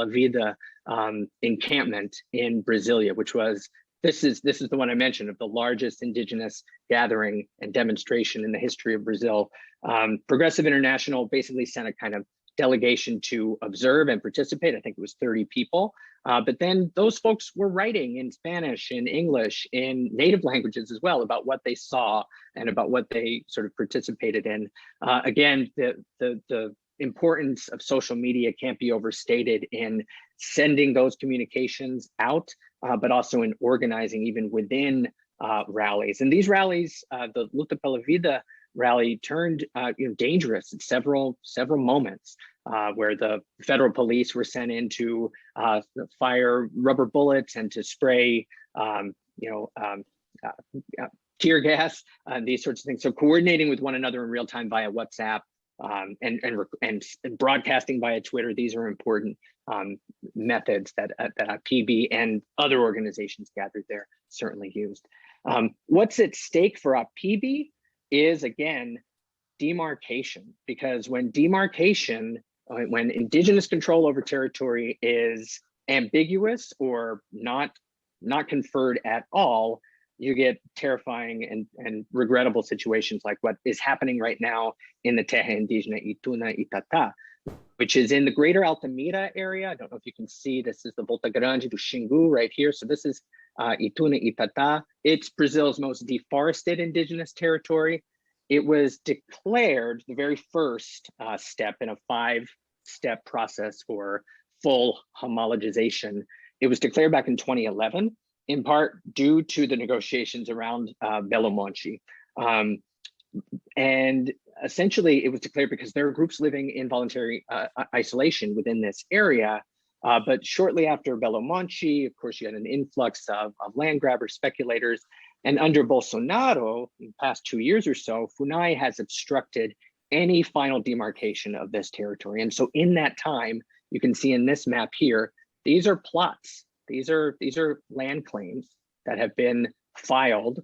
Vida encampment in Brasilia, which was, this is the one I mentioned, of the largest indigenous gathering and demonstration in the history of Brazil. Progressive International basically sent a kind of delegation to observe and participate. I think it was 30 people. But then those folks were writing in Spanish, in English, in native languages as well about what they saw and about what they sort of participated in. Again, the importance of social media can't be overstated in sending those communications out, but also in organizing even within rallies. And these rallies, the Luta pela Vida rally turned dangerous at several moments, where the federal police were sent in to fire rubber bullets and to spray tear gas, these sorts of things. So coordinating with one another in real time via WhatsApp and broadcasting via Twitter, these are important methods that PB and other organizations gathered there certainly used. What's at stake for PB is, again, demarcation, because when indigenous control over territory is ambiguous or not conferred at all, you get terrifying and regrettable situations like what is happening right now in the Terra Indígena Ituna Itatá, which is in the greater Altamira area. I don't know if you can see, this is the Volta Grande do Xingu right here. So this is Ituna Itatá. It's Brazil's most deforested indigenous territory. It was declared the very first step in a 5-step process for full homologization. It was declared back in 2011. in part due to the negotiations around Belo Monte. And essentially, it was declared because there are groups living in voluntary isolation within this area. But shortly after Belo Monte, of course, you had an influx of land grabbers, speculators. And under Bolsonaro, in the past 2 years or so, FUNAI has obstructed any final demarcation of this territory. And so in that time, you can see in this map here, these are plots. These are land claims that have been filed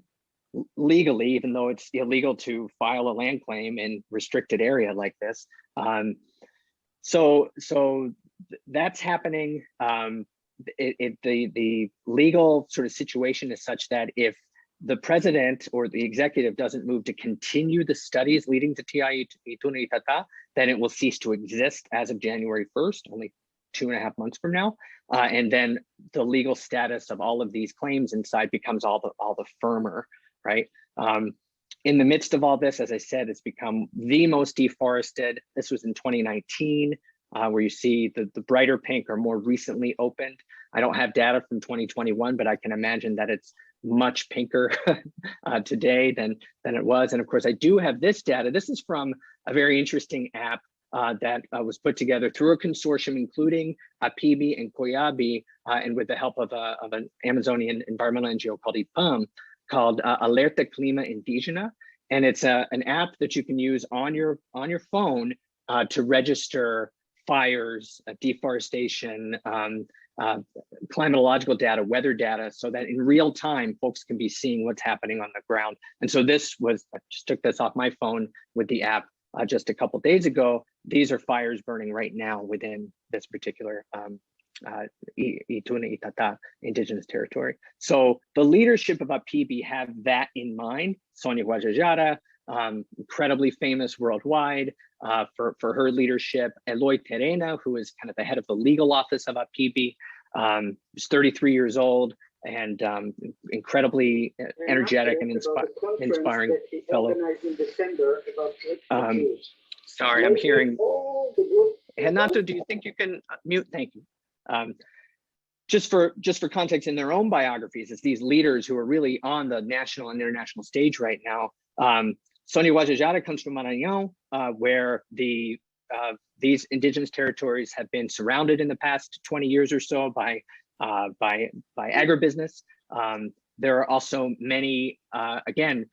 legally, even though it's illegal to file a land claim in restricted area like this. So that's happening. The legal sort of situation is such that if the president or the executive doesn't move to continue the studies leading to TI Ituna Itata, then it will cease to exist as of January 1st, only 2.5 months from now. And then the legal status of all of these claims inside becomes all the firmer, right? In the midst of all this, as I said, it's become the most deforested. This was in 2019, where you see the brighter pink are more recently opened. I don't have data from 2021, but I can imagine that it's much pinker today than it was. And of course, I do have this data. This is from a very interesting app that was put together through a consortium, including PIB and COIABI, and with the help of an Amazonian environmental NGO called IPAM, called Alerta Clima Indígena. And it's an app that you can use on your phone to register fires, deforestation, climatological data, weather data, so that in real time, folks can be seeing what's happening on the ground. And so this was, I just took this off my phone with the app just a couple days ago. These are fires burning right now within this particular Ituna Itata indigenous territory. So the leadership of PIB have that in mind. Sonia Guajajara, incredibly famous worldwide for her leadership. Eloy Terena, who is kind of the head of the legal office of PIB, is 33 years old and incredibly energetic and inspiring fellow. Sorry, I'm hearing. Renato, do you think you can mute? Thank you. Just for context, in their own biographies, it's these leaders who are really on the national and international stage right now. Sonia Guajajara comes from Maranhão, where these indigenous territories have been surrounded in the past 20 years or so by agribusiness. There are also many, again,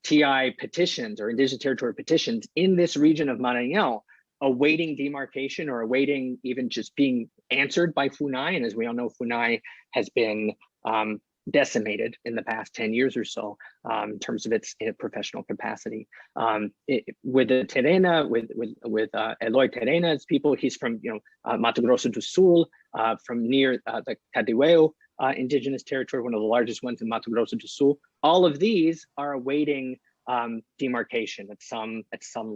TI petitions or indigenous territory petitions in this region of Maranhão, awaiting demarcation or awaiting even just being answered by FUNAI. And as we all know, FUNAI has been decimated in the past 10 years or so in terms of its professional capacity. With the Terena, with Eloy Terena's people, he's from Mato Grosso do Sul, from near the Cadiueo indigenous territory, one of the largest ones in Mato Grosso do Sul. All of these are awaiting demarcation at some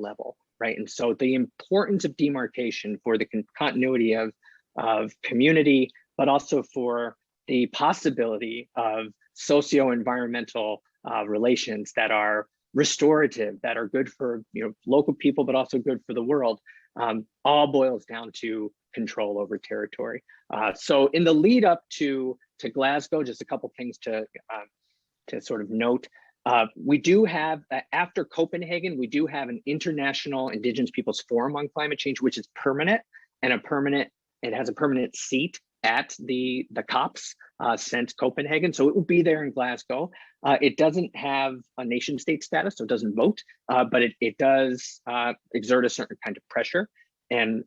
level, right? And so the importance of demarcation for the continuity of community, but also for the possibility of socio-environmental relations that are restorative, that are good for local people, but also good for the world, all boils down to control over territory. So in the lead up to Glasgow, just a couple things to sort of note. We do have, after Copenhagen, we do have an International Indigenous Peoples Forum on Climate Change, which is permanent and it has a permanent seat at the COPs since Copenhagen. So it will be there in Glasgow. It doesn't have a nation state status, so it doesn't vote, but it does exert a certain kind of pressure. And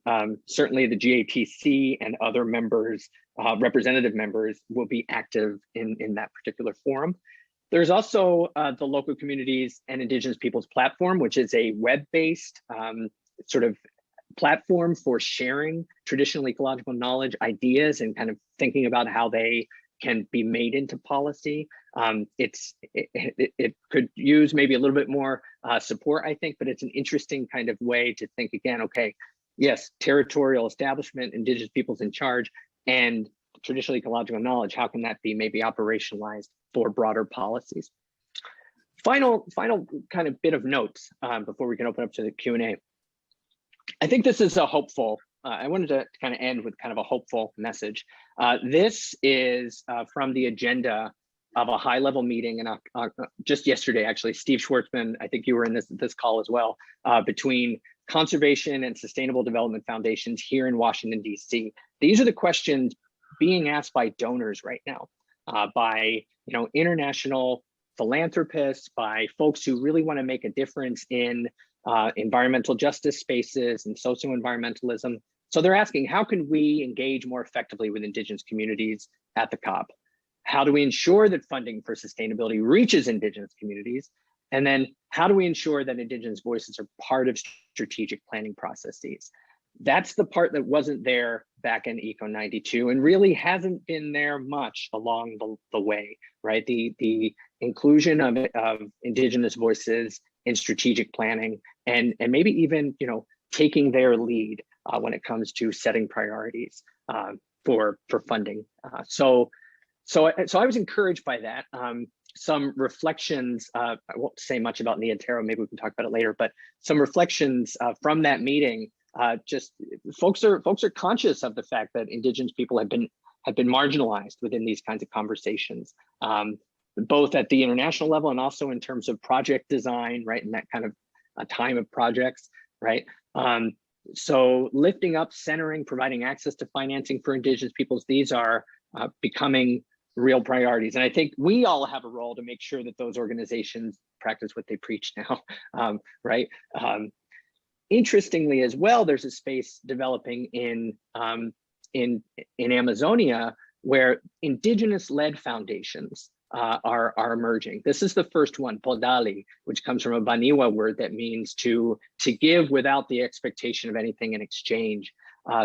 certainly the GATC and other members, representative members, will be active in that particular forum. There's also the Local Communities and Indigenous Peoples Platform, which is a web-based sort of platform for sharing traditional ecological knowledge, ideas, and kind of thinking about how they can be made into policy. It could use maybe a little bit more support, I think, but it's an interesting kind of way to think again, okay, yes, territorial establishment, indigenous peoples in charge, and traditional ecological knowledge, how can that be maybe operationalized for broader policies? Final kind of bit of notes before we can open up to the Q&A. I think this is a hopeful I wanted to kind of end with kind of a hopeful message. This is from the agenda of a high-level meeting, and just yesterday, actually, Steve Schwartzman, I think you were in this call as well, between conservation and sustainable development foundations here in Washington, D.C. These are the questions being asked by donors right now, by international philanthropists, by folks who really want to make a difference in environmental justice spaces and socio-environmentalism. So they're asking, how can we engage more effectively with Indigenous communities at the COP? How do we ensure that funding for sustainability reaches Indigenous communities? And then how do we ensure that Indigenous voices are part of strategic planning processes? That's the part that wasn't there back in ECO 92 and really hasn't been there much along the way, right? The inclusion of Indigenous voices in strategic planning and maybe even taking their lead when it comes to setting priorities for funding. So I was encouraged by that. Some reflections, I won't say much about Nia Taro, maybe we can talk about it later, but some reflections from that meeting. Just folks are conscious of the fact that Indigenous people have been marginalized within these kinds of conversations, both at the international level and also in terms of project design, right? And that kind of a time of projects, right? So lifting up, centering, providing access to financing for Indigenous peoples, these are becoming real priorities. And I think we all have a role to make sure that those organizations practice what they preach now, right? Interestingly as well, there's a space developing in Amazonia where Indigenous-led foundations are emerging. This is the first one, Podali, which comes from a Baniwa word that means to give without the expectation of anything in exchange.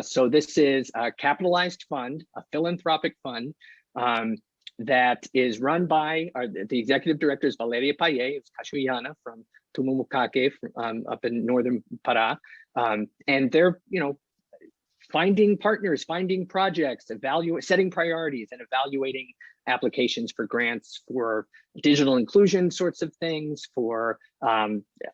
So this is a capitalized fund, a philanthropic fund that is run by the executive director is Valeria Paye, who's Cachuiana from Tumumukake up in northern Pará, and they're finding partners, finding projects, setting priorities, and evaluating applications for grants for digital inclusion sorts of things, for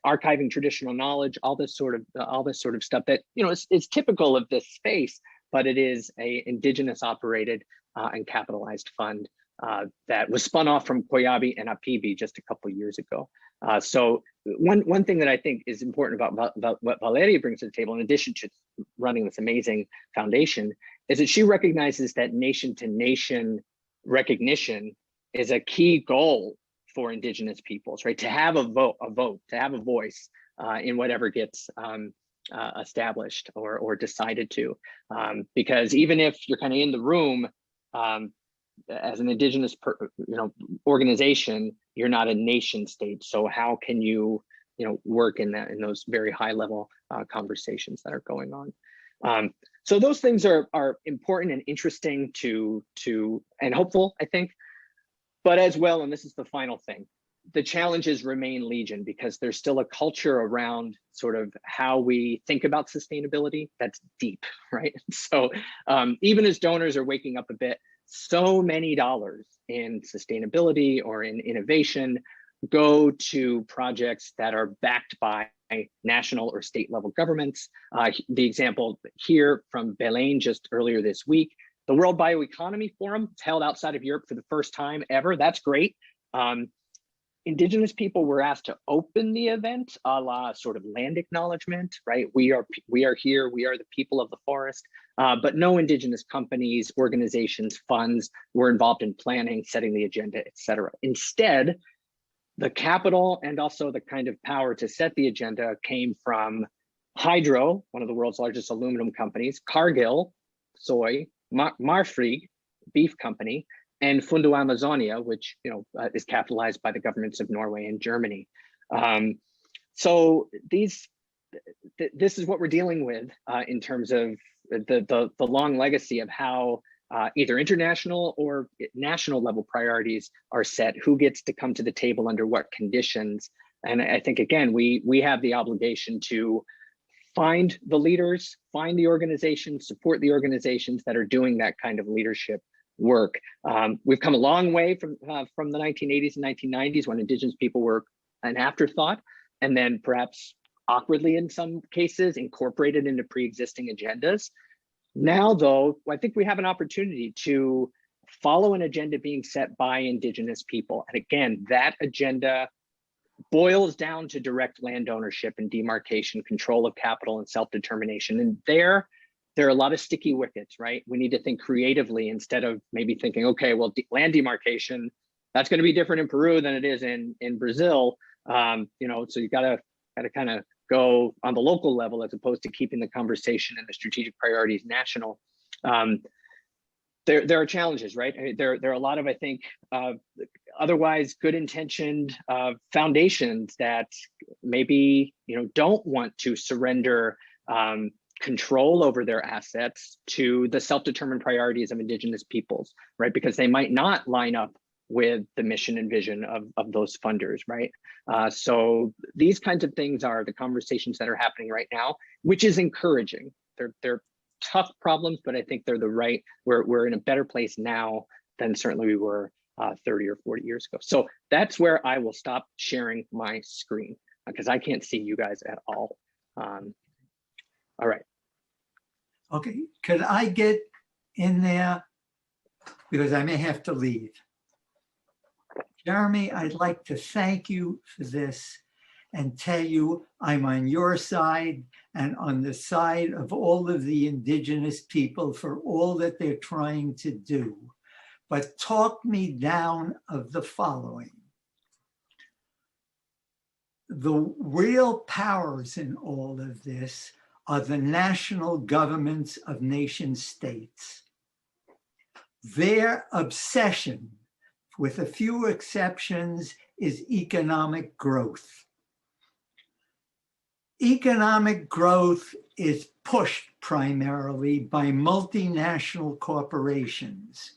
archiving traditional knowledge, all this sort of stuff that is typical of this space, but it is a Indigenous operated and capitalized fund that was spun off from Koyabi and Apibi just a couple of years ago. So one thing that I think is important about what Valeria brings to the table, in addition to running this amazing foundation, is that she recognizes that nation-to-nation recognition is a key goal for Indigenous peoples, right? To have a vote, to have a voice in whatever gets established or decided to, because even if you're kind of in the room as an Indigenous organization, you're not a nation state. So how can you work in those very high level conversations that are going on? So those things are important and interesting to and hopeful, I think. But as well, and this is the final thing, the challenges remain legion because there's still a culture around sort of how we think about sustainability that's deep, right? So even as donors are waking up a bit, so many dollars in sustainability or in innovation go to projects that are backed by national or state level governments. The example here from Belém just earlier this week, the World Bioeconomy Forum held outside of Europe for the first time ever. That's great. Indigenous people were asked to open the event, a la sort of land acknowledgement, right? We are here, we are the people of the forest, but no Indigenous companies, organizations, funds were involved in planning, setting the agenda, et cetera. Instead, the capital and also the kind of power to set the agenda came from Hydro, one of the world's largest aluminum companies, Cargill, soy, Marfrig, beef company, and Fundo Amazonia, which is capitalized by the governments of Norway and Germany. So this is what we're dealing with in terms of the long legacy of how either international or national level priorities are set, who gets to come to the table under what conditions. And I think, again, we have the obligation to find the leaders, find the organizations, support the organizations that are doing that kind of leadership work. We've come a long way from the 1980s and 1990s when Indigenous people were an afterthought, and then perhaps awkwardly in some cases, incorporated into pre-existing agendas. Now, though, I think we have an opportunity to follow an agenda being set by Indigenous people. And again, that agenda boils down to direct land ownership and demarcation, control of capital and self-determination. And there are a lot of sticky wickets, right? We need to think creatively instead of maybe thinking, okay, well, land demarcation, that's going to be different in Peru than it is in Brazil. So you gotta kind of go on the local level as opposed to keeping the conversation and the strategic priorities national. There are challenges, right? I mean, there are a lot of, I think, otherwise good intentioned foundations that maybe don't want to surrender control over their assets to the self-determined priorities of Indigenous peoples, right? Because they might not line up with the mission and vision of those funders, right? So these kinds of things are the conversations that are happening right now, which is encouraging. They're tough problems, but I think they're we're in a better place now than certainly we were 30 or 40 years ago. So that's where I will stop sharing my screen because I can't see you guys at all. All right. Okay, could I get in there? Because I may have to leave. Jeremy, I'd like to thank you for this and tell you I'm on your side and on the side of all of the Indigenous people for all that they're trying to do. But talk me down of the following. The real powers in all of this are the national governments of nation states. Their obsession, with a few exceptions, is economic growth. Economic growth is pushed primarily by multinational corporations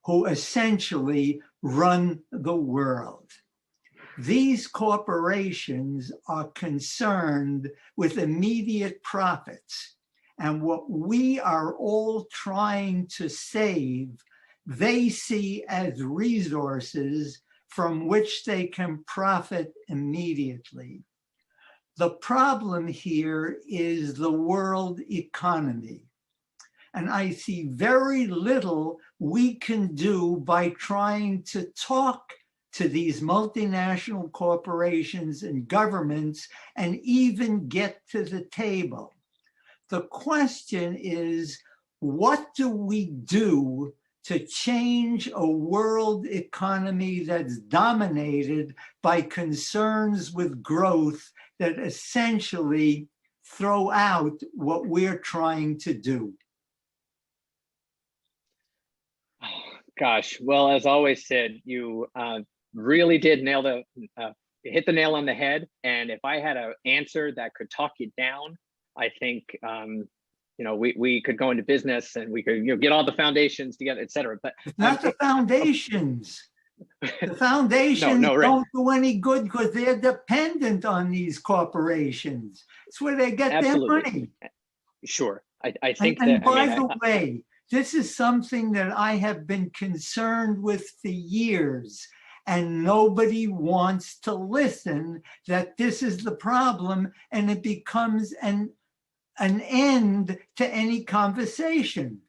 who essentially run the world. These corporations are concerned with immediate profits, and what we are all trying to save, they see as resources from which they can profit immediately. The problem here is the world economy. And I see very little we can do by trying to talk to these multinational corporations and governments and even get to the table. The question is, what do we do to change a world economy that's dominated by concerns with growth that essentially throw out what we're trying to do? Gosh, well, as always, Sid, you really did hit the nail on the head. And if I had an answer that could talk you down, I think we could go into business and we could get all the foundations together, et cetera. But it's not the foundations. The foundations right. don't do any good because they're dependent on these corporations. It's where they get Absolutely. their money. Sure, I think and by the way, this is something that I have been concerned with for years, and nobody wants to listen that this is the problem, and it becomes an end to any conversation.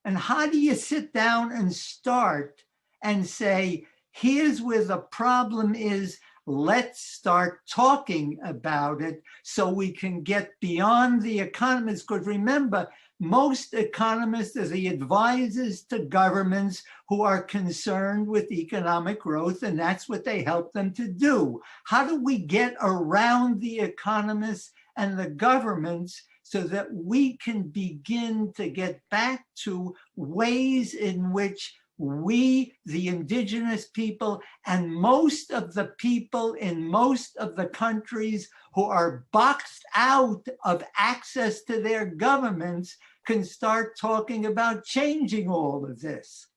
And how do you sit down and start and say, here's where the problem is, let's start talking about it so we can get beyond the economists? Because remember, most economists are the advisors to governments who are concerned with economic growth, and that's what they help them to do. How do we get around the economists and the governments so that we can begin to get back to ways in which we, the Indigenous people, and most of the people in most of the countries who are boxed out of access to their governments, can start talking about changing all of this?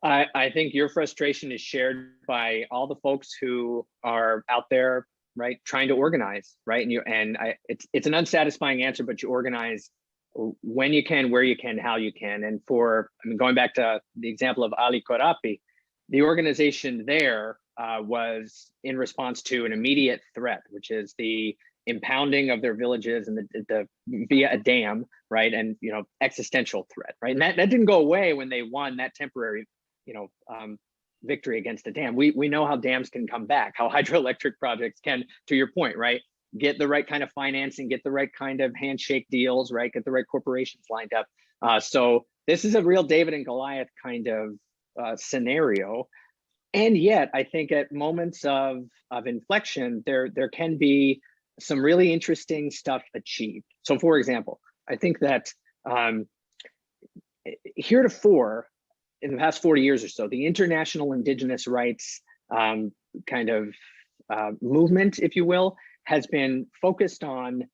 I think your frustration is shared by all the folks who are out there, right, trying to organize, right? And it's an unsatisfying answer, but you organize when you can, where you can, how you can. And going back to the example of Ali Korapi, the organization there was in response to an immediate threat, which is the impounding of their villages and the via a dam, right? And existential threat, right? And that didn't go away when they won that temporary, victory against the dam. We know how dams can come back, how hydroelectric projects can, to your point, right? Get the right kind of financing, get the right kind of handshake deals, right? Get the right corporations lined up. So this is a real David and Goliath kind of scenario. And yet, I think at moments of inflection, there can be some really interesting stuff achieved. So for example, I think that heretofore, in the past 40 years or so, the international indigenous rights kind of movement, if you will, has been focused on,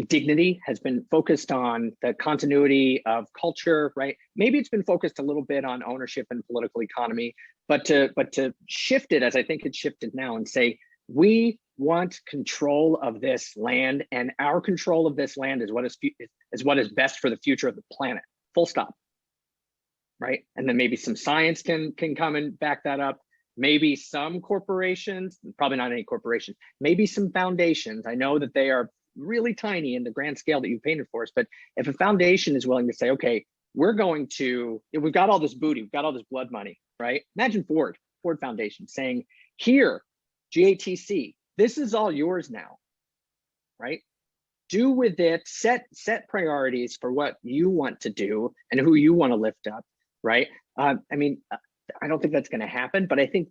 dignity, has been focused on the continuity of culture, right? Maybe it's been focused a little bit on ownership and political economy, but to shift it, as I think it's shifted now, and say, we want control of this land, and our control of this land is what is best for the future of the planet. Full stop. Right? And then maybe some science can come and back that up. Maybe some corporations, probably not any corporation, maybe some foundations. I know that they are really tiny in the grand scale that you painted for us, but if a foundation is willing to say, okay, we've got all this booty, we've got all this blood money, right? Imagine Ford Foundation saying, here, GATC, this is all yours now, right? Do with it, set priorities for what you want to do and who you want to lift up. Right. I don't think that's going to happen, but I think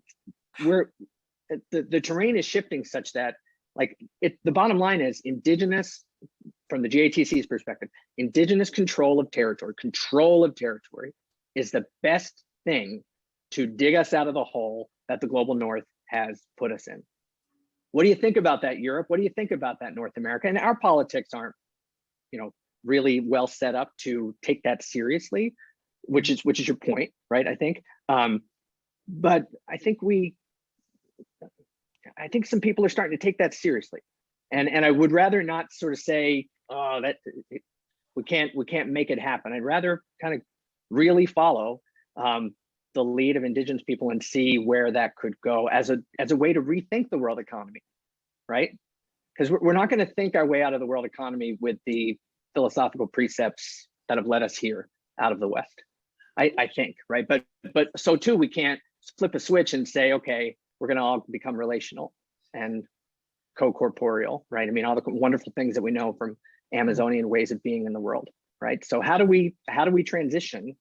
the terrain is shifting such that, the bottom line is indigenous, from the GATC's perspective, indigenous control of territory is the best thing to dig us out of the hole that the global north has put us in. What do you think about that, Europe? What do you think about that, North America? And our politics aren't, really well set up to take that seriously, which is your point, right? I think, but I think some people are starting to take that seriously, and I would rather not sort of say, oh, that we can't make it happen. I'd rather kind of really follow the lead of indigenous people and see where that could go as a way to rethink the world economy, right? Because we're not going to think our way out of the world economy with the philosophical precepts that have led us here out of the West. I think, right? But so too, we can't flip a switch and say, okay, we're going to all become relational and co-corporeal, right? I mean, all the wonderful things that we know from Amazonian ways of being in the world, right? So how do we transition?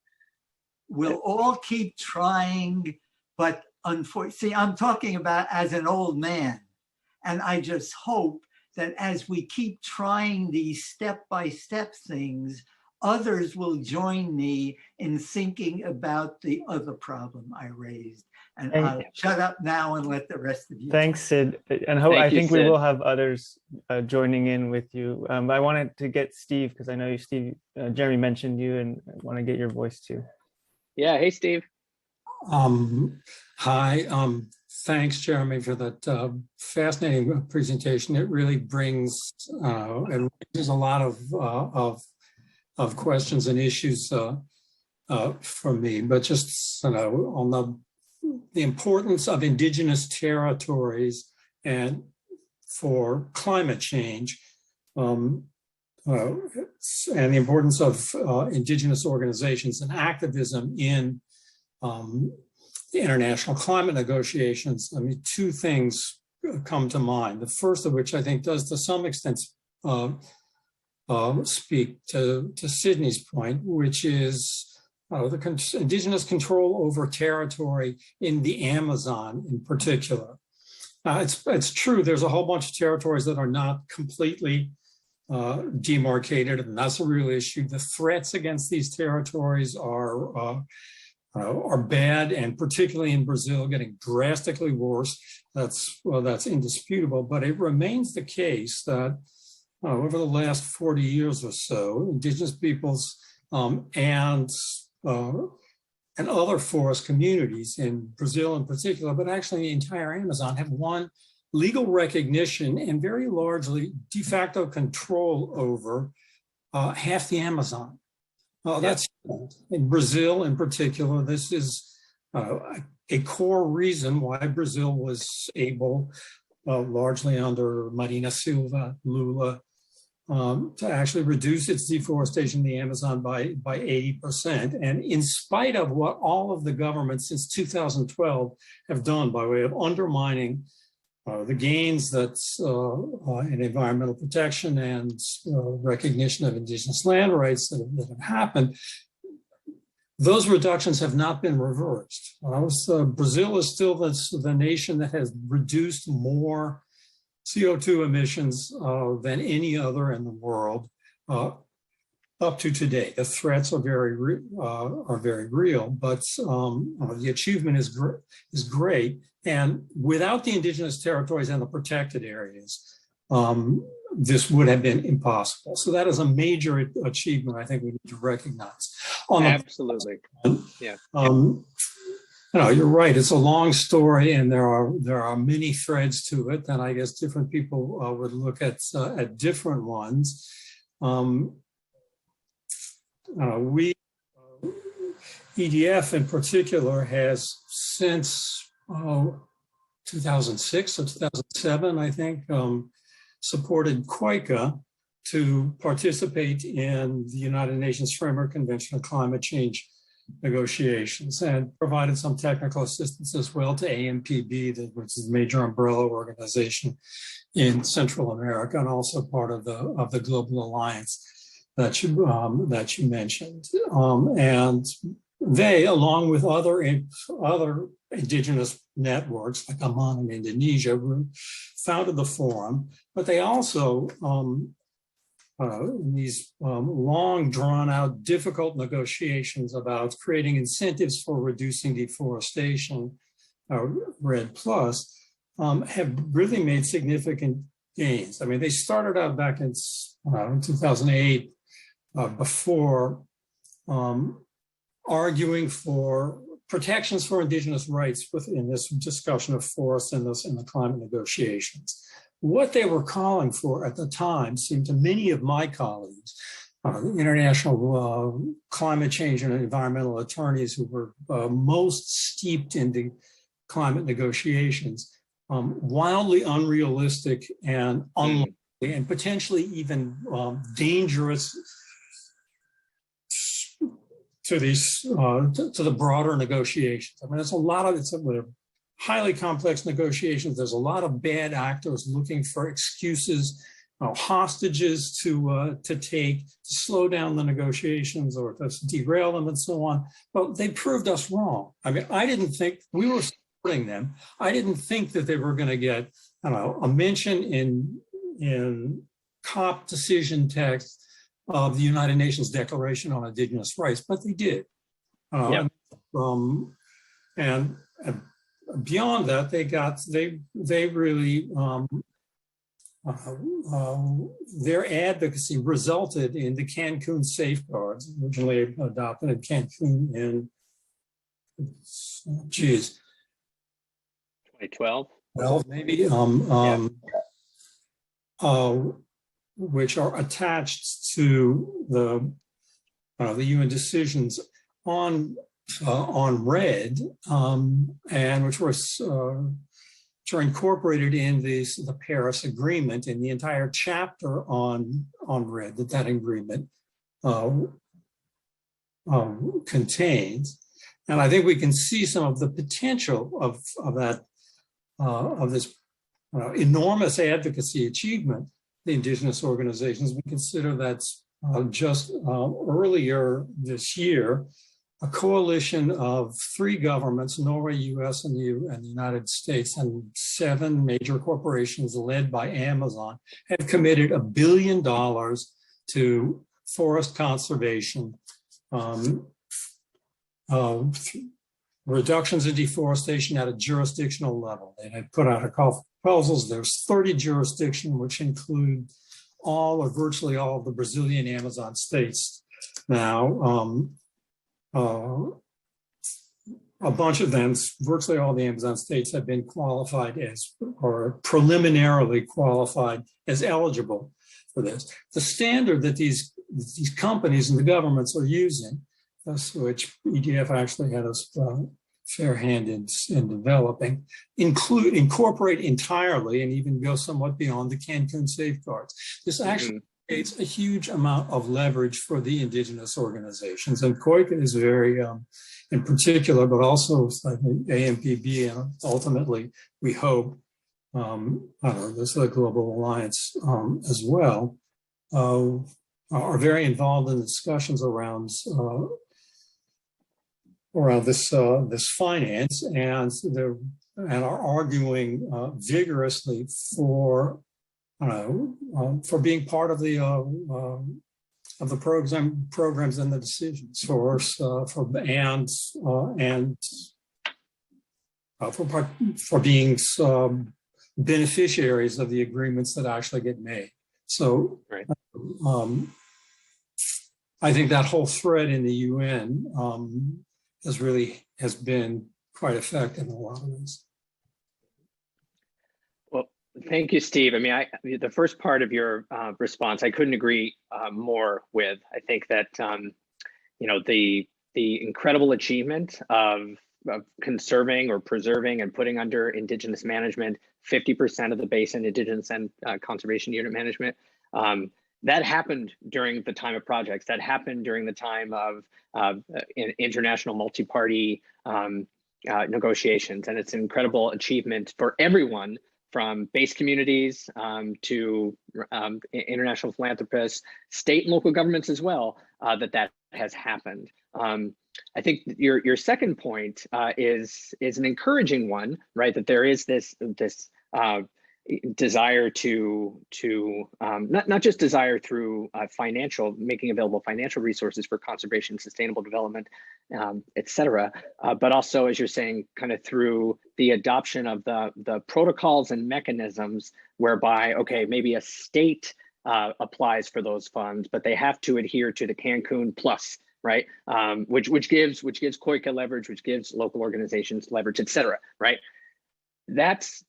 We'll all keep trying, but unfortunately, I'm talking about as an old man, and I just hope that as we keep trying these step-by-step things, others will join me in thinking about the other problem I raised. And I'll shut up now and let the rest of you. Thanks, Sid. And I think we will have others joining in with you. I wanted to get Steve, because I know you, Steve, Jeremy mentioned you, and I want to get your voice too. Yeah, hey, Steve. Hi, thanks, Jeremy, for that fascinating presentation. It really brings and raises a lot of questions and issues for me. But just on the importance of indigenous territories and for climate change, and the importance of indigenous organizations and activism in the international climate negotiations. I mean, two things come to mind. The first of which I think does to some extent speak to Sydney's point, which is the indigenous control over territory in the Amazon in particular. It's true, there's a whole bunch of territories that are not completely demarcated, and that's a real issue. The threats against these territories are bad, and particularly in Brazil, getting drastically worse. That's indisputable, but it remains the case that over the last 40 years or so, indigenous peoples and other forest communities in Brazil in particular, but actually the entire Amazon, have won legal recognition and very largely de facto control over half the Amazon. That's in Brazil in particular. This is a core reason why Brazil was able, largely under Marina Silva, Lula, to actually reduce its deforestation in the Amazon by 80%. And in spite of what all of the governments since 2012 have done by way of undermining the gains that's in environmental protection and recognition of indigenous land rights that have happened, those reductions have not been reversed. Brazil is still the nation that has reduced more CO2 emissions than any other in the world up to today. The threats are very real, but the achievement is great. And without the indigenous territories and the protected areas, this would have been impossible. So that is a major achievement I think we need to recognize. Absolutely. Yeah. You're right. It's a long story, and there are many threads to it, and I guess different people would look at different ones. EDF in particular has since 2006 or 2007, I think, supported CRACIA to participate in the United Nations Framework Convention on Climate Change negotiations, and provided some technical assistance as well to AMPB, which is a major umbrella organization in Central America, and also part of the Global Alliance that you mentioned. And they, along with other indigenous networks like Aman in Indonesia, founded the forum, but they also in these long drawn out difficult negotiations about creating incentives for reducing deforestation, REDD+, have really made significant gains. I mean, they started out back in 2008 before arguing for protections for indigenous rights within this discussion of forests in the climate negotiations. What they were calling for at the time seemed to many of my colleagues, international climate change and environmental attorneys who were most steeped in the climate negotiations, wildly unrealistic and unlikely and potentially even dangerous to these to the broader negotiations. I mean, there's a lot of highly complex negotiations. There's a lot of bad actors looking for excuses, hostages to take to slow down the negotiations or to derail them and so on. But they proved us wrong. I mean, I didn't think we were supporting them. I didn't think that they were going to get, a mention in COP decision text of the United Nations Declaration on Indigenous Rights, but they did. And beyond that, they really their advocacy resulted in the Cancun safeguards, originally adopted in Cancun in 2012. Well, maybe which are attached to the UN decisions on REDD, and which are incorporated in the Paris Agreement, in the entire chapter on REDD that agreement contains. And I think we can see some of the potential of this enormous advocacy achievement. The indigenous organizations, we consider that just earlier this year, a coalition of 3 governments, Norway, US, and the United States, and 7 major corporations led by Amazon, have committed $1 billion to forest conservation, reductions in deforestation at a jurisdictional level. They had put out a call for proposals. There's 30 jurisdictions, which include all or virtually all of the Brazilian Amazon states. Now, a bunch of them, virtually all the Amazon states, have been qualified as, or preliminarily qualified as eligible for this. The standard that these companies and the governments are using, which EDF actually had us fair hand in developing, incorporate entirely and even go somewhat beyond the Cancun safeguards. This actually creates a huge amount of leverage for the indigenous organizations. And COICA is very, in particular, but also I think AMPB and ultimately, we hope, I don't know, this is a global alliance as well, are very involved in discussions around this finance, and are arguing vigorously for being part of the programs and the decisions for being beneficiaries of the agreements that actually get made. So, right. I think that whole thread in the UN has been quite effective in a lot of ways. Well, thank you, Steve. I mean, the first part of your response, I couldn't agree more with. I think that you know, the incredible achievement of conserving or preserving and putting under Indigenous management 50% of the basin, Indigenous and conservation unit management. That happened during the time of projects. That happened during the time of international multi-party negotiations. And it's an incredible achievement for everyone, from base communities to international philanthropists, state and local governments as well, that has happened. I think your second point is an encouraging one, right? That there is this desire to not just desire through making available financial resources for conservation, sustainable development, et cetera, but also, as you're saying, kind of through the adoption of the protocols and mechanisms whereby, okay, maybe a state applies for those funds, but they have to adhere to the Cancun Plus, right? Which gives COICA leverage, which gives local organizations leverage, et cetera, right? That's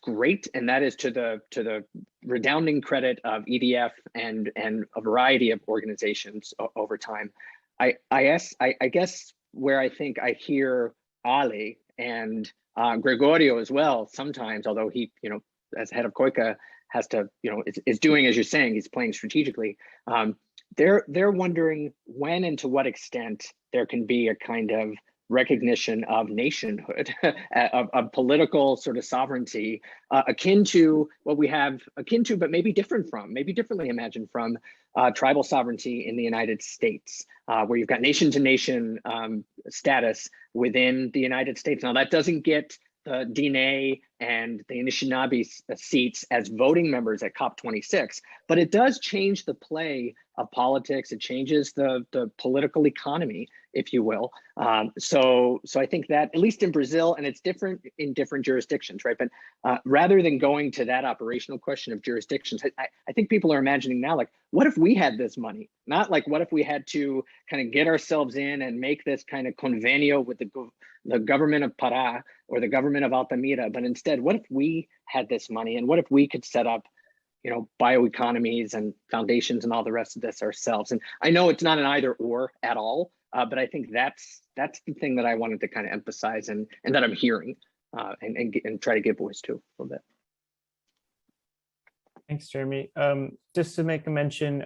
great, and that is to the redounding credit of EDF and a variety of organizations over time. I guess where I think I hear Ali and Gregorio as well sometimes, although he, you know, as head of COICA has to, you know, is doing, as you're saying, he's playing strategically. They're wondering when and to what extent there can be a kind of recognition of nationhood, of political sort of sovereignty, akin to what we have, but maybe differently imagined from tribal sovereignty in the United States, where you've got nation to nation status within the United States. Now that doesn't get the Diné and the Anishinaabe seats as voting members at COP26, but it does change the play of politics. It changes the political economy, if you will. So I think that, at least in Brazil, and it's different in different jurisdictions, right? But rather than going to that operational question of jurisdictions, I think people are imagining now, like, what if we had this money? Not like, what if we had to kind of get ourselves in and make this kind of convenio with the government of Pará or the government of Altamira, but instead, what if we had this money, and what if we could set up, you know, bioeconomies and foundations and all the rest of this ourselves? And I know it's not an either or at all, but I think that's the thing that I wanted to kind of emphasize and that I'm hearing and try to give voice to a little bit. Thanks, Jeremy. Just to make a mention,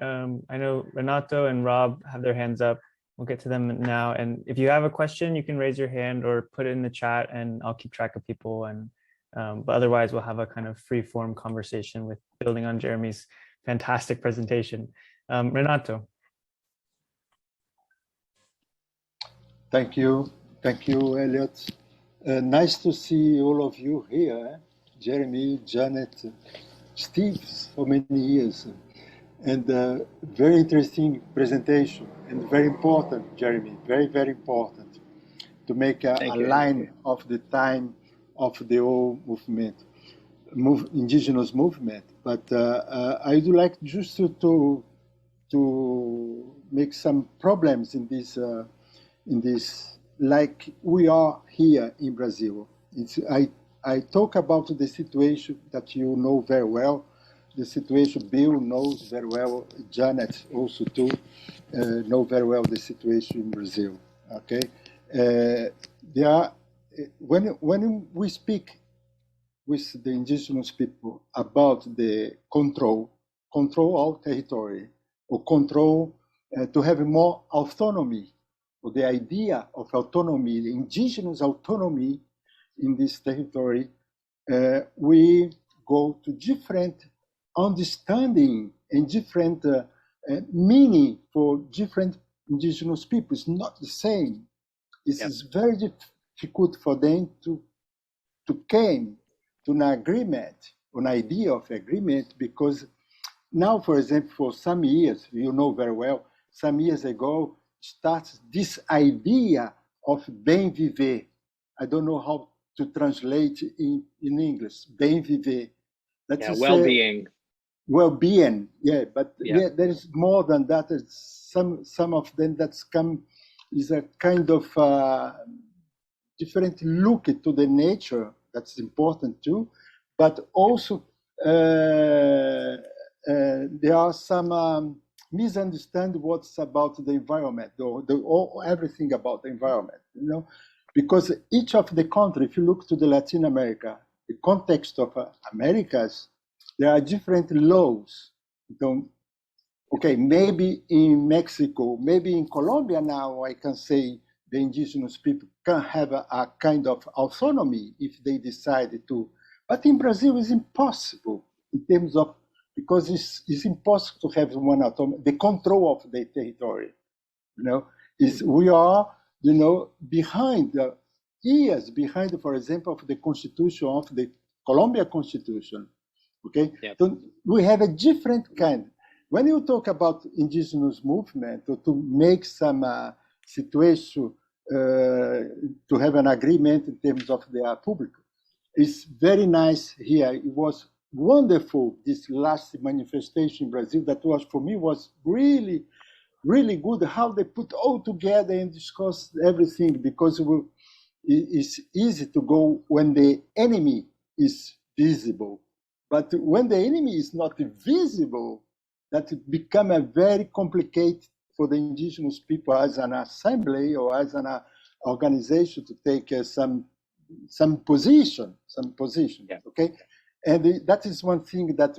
I know Renato and Rob have their hands up. We'll get to them now. And if you have a question, you can raise your hand or put it in the chat, and I'll keep track of people. And but otherwise, we'll have a kind of free form conversation with building on Jeremy's fantastic presentation. Renato. Thank you, Elliot. Nice to see all of you here, Jeremy, Janet, Steve, so many years. And very interesting presentation, and very important, Jeremy, very, very important to make a line of the time of the whole movement, indigenous movement. But I would like just to make some problems in this, like we are here in Brazil. I talk about the situation that you know very well. The situation Bill knows very well, Janet also too, know very well the situation in Brazil, okay? There are when we speak with the indigenous people about the control our territory, or control to have more autonomy, or the idea of autonomy, the indigenous autonomy in this territory, we go to different understanding and different meaning for different indigenous people. It's not the same. It is very difficult for them to came to an agreement, an idea of agreement, because now, for example, for some years, you know very well, some years ago, starts this idea of bem viver. I don't know how to translate in English, bem viver. That's well-being. Well-being, but there is more than that. It's some of them that's come is a kind of different look to the nature. That's important too, but also there are some misunderstand what's about the environment, or everything about the environment, you know, because each of the country, if you look to the Latin America, the context of Americas, there are different laws. Okay, maybe in Mexico, maybe in Colombia now, I can say the indigenous people can have a kind of autonomy if they decide to. But in Brazil, it's impossible in terms of, because it's impossible to have one autonomy, the control of the territory. You know, we are, you know, years behind, for example, of the constitution of the Colombia Constitution. Okay, so we have a different kind. When you talk about indigenous movement, or to make some situation to have an agreement in terms of the public, it's very nice here. It was wonderful, this last manifestation in Brazil, that was, for me, was really, really good, how they put all together and discuss everything, because it's easy to go when the enemy is visible. But when the enemy is not visible, that become a very complicated for the indigenous people as an assembly or as an organization to take some position. Okay, and that is one thing that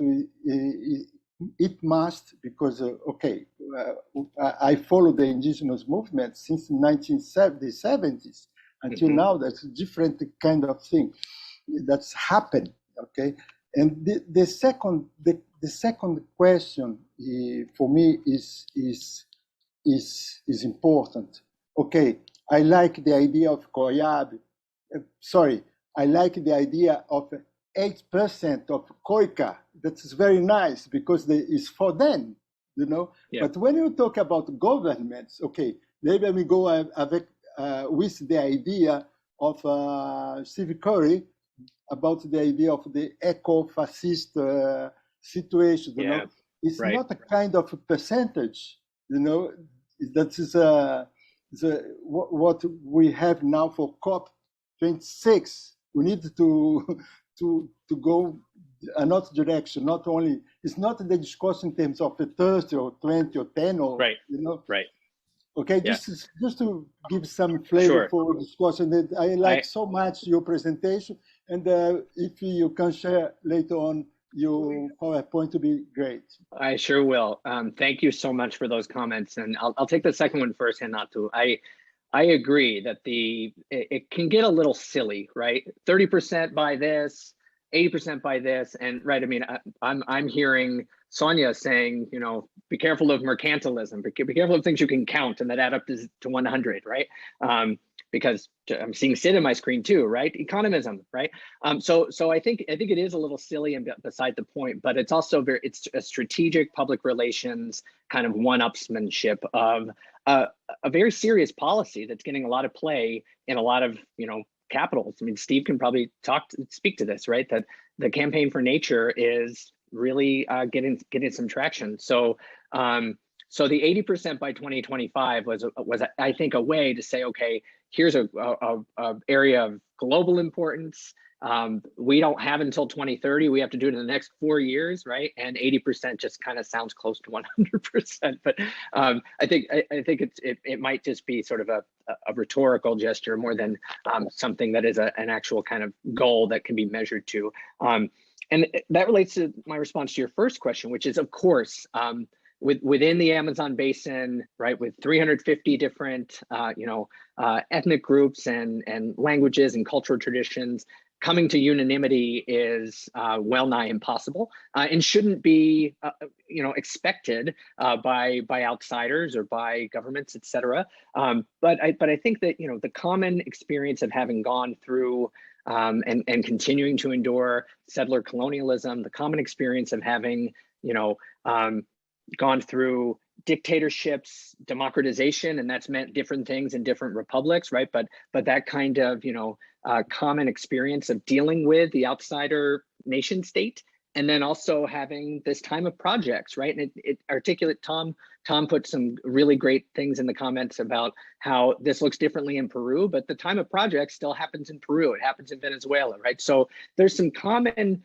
it must, because I follow the indigenous movement since the 1970s until now. That's a different kind of thing that's happened. Okay, and the second question for me is important. Okay, I like the idea of COIAB. I like the idea of 8% of COICA. That's very nice because it's for them, you know. But when you talk about governments, okay, maybe we go with the idea of Steve Curry about the idea of the eco-fascist situation. You know, it's not a kind of a percentage. You know, that is what we have now for COP26. We need to go another direction. Not only, it's not the discussion in terms of the 30 or 20 or 10 or you know. Okay, just to give some flavor for discussion. I like so much your presentation, and if you can share later on your PowerPoint, to be great. I sure will. Thank you so much for those comments, and I'll take the second one first, Renato. I agree that it can get a little silly, right? 30% by this, 80% by this, and I mean, I'm hearing Sonia saying, you know, be careful of mercantilism, be careful of things you can count and that add up to 100, right? Because I'm seeing Sid in my screen too, right? Economism, right? So I think it is a little silly and beside the point, but it's also it's a strategic public relations kind of one-upsmanship of a very serious policy that's getting a lot of play in a lot of, you know, capitals. I mean, Steve can probably speak to this, right? That the Campaign for Nature is really getting some traction. So so the 80% by 2025 was I think a way to say, okay, here's a area of global importance. We don't have until 2030. We have to do it in the next 4 years, right? And 80% just kind of sounds close to 100%. But I think it might just be sort of a rhetorical gesture more than something that is an actual kind of goal that can be measured to. And that relates to my response to your first question, which is, of course, within the Amazon basin, right, with 350 different, ethnic groups and languages and cultural traditions, coming to unanimity is well nigh impossible and shouldn't be, expected by outsiders or by governments, et cetera. But I think that the common experience of having gone through and continuing to endure settler colonialism, the common experience of having gone through dictatorships, democratization, and that's meant different things in different republics, right? But that kind of common experience of dealing with the outsider nation state, and then also having this time of projects, right? And it articulate Tom put some really great things in the comments about how this looks differently in Peru, but the time of projects still happens in Peru. It happens in Venezuela, right? So there's some common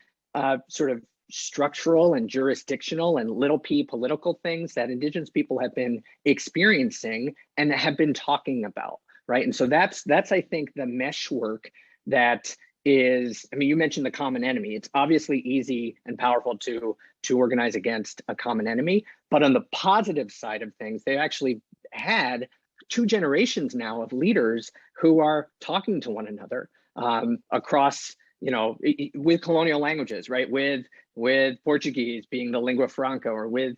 sort of structural and jurisdictional and little p political things that Indigenous people have been experiencing and have been talking about, right? And so that's I think the mesh work that is, you mentioned the common enemy. It's obviously easy and powerful to organize against a common enemy, but on the positive side of things, they actually had 2 generations now of leaders who are talking to one another across, with colonial languages, right? With Portuguese being the lingua franca, or with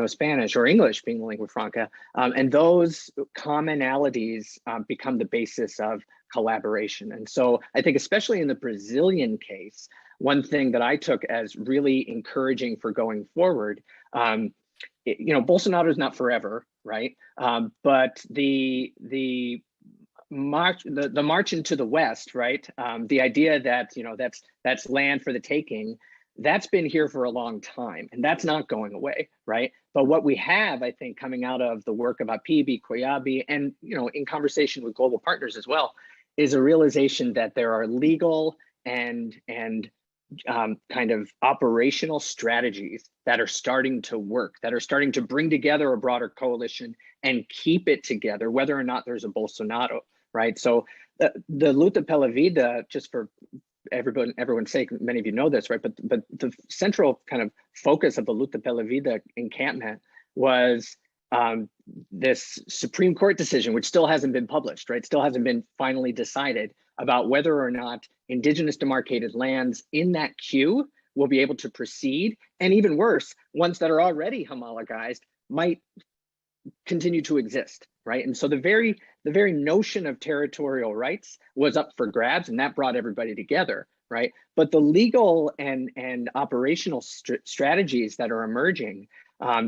Spanish or English being the lingua franca, and those commonalities become the basis of collaboration. And so I think, especially in the Brazilian case, one thing that I took as really encouraging for going forward, Bolsonaro is not forever, right? But the march into the West, right? The idea that that's land for the taking, that's been here for a long time, and that's not going away, right? But what we have, I think, coming out of the work of Apibi, Koyabi, and in conversation with global partners as well, is a realization that there are legal and kind of operational strategies that are starting to work, that are starting to bring together a broader coalition and keep it together, whether or not there's a Bolsonaro, right? So the Luta pela Vida, just for everyone's sake, many of you know this, right? But the central kind of focus of the Luta pela Vida encampment was this Supreme Court decision, which still hasn't been published, right? Still hasn't been finally decided, about whether or not Indigenous demarcated lands in that queue will be able to proceed, and even worse, ones that are already homologized might continue to exist, right? And so the very notion of territorial rights was up for grabs, and that brought everybody together, right? But the legal and operational strategies that are emerging,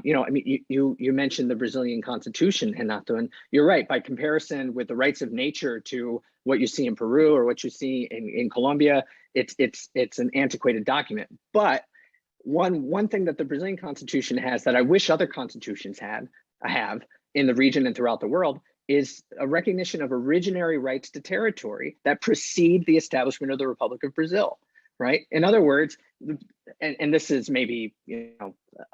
you mentioned the Brazilian Constitution, Renato, and you're right. By comparison with the rights of nature to what you see in Peru or what you see in Colombia, it's an antiquated document. But one thing that the Brazilian Constitution has that I wish other constitutions have in the region and throughout the world is a recognition of originary rights to territory that precede the establishment of the Republic of Brazil, right? In other words, and this is maybe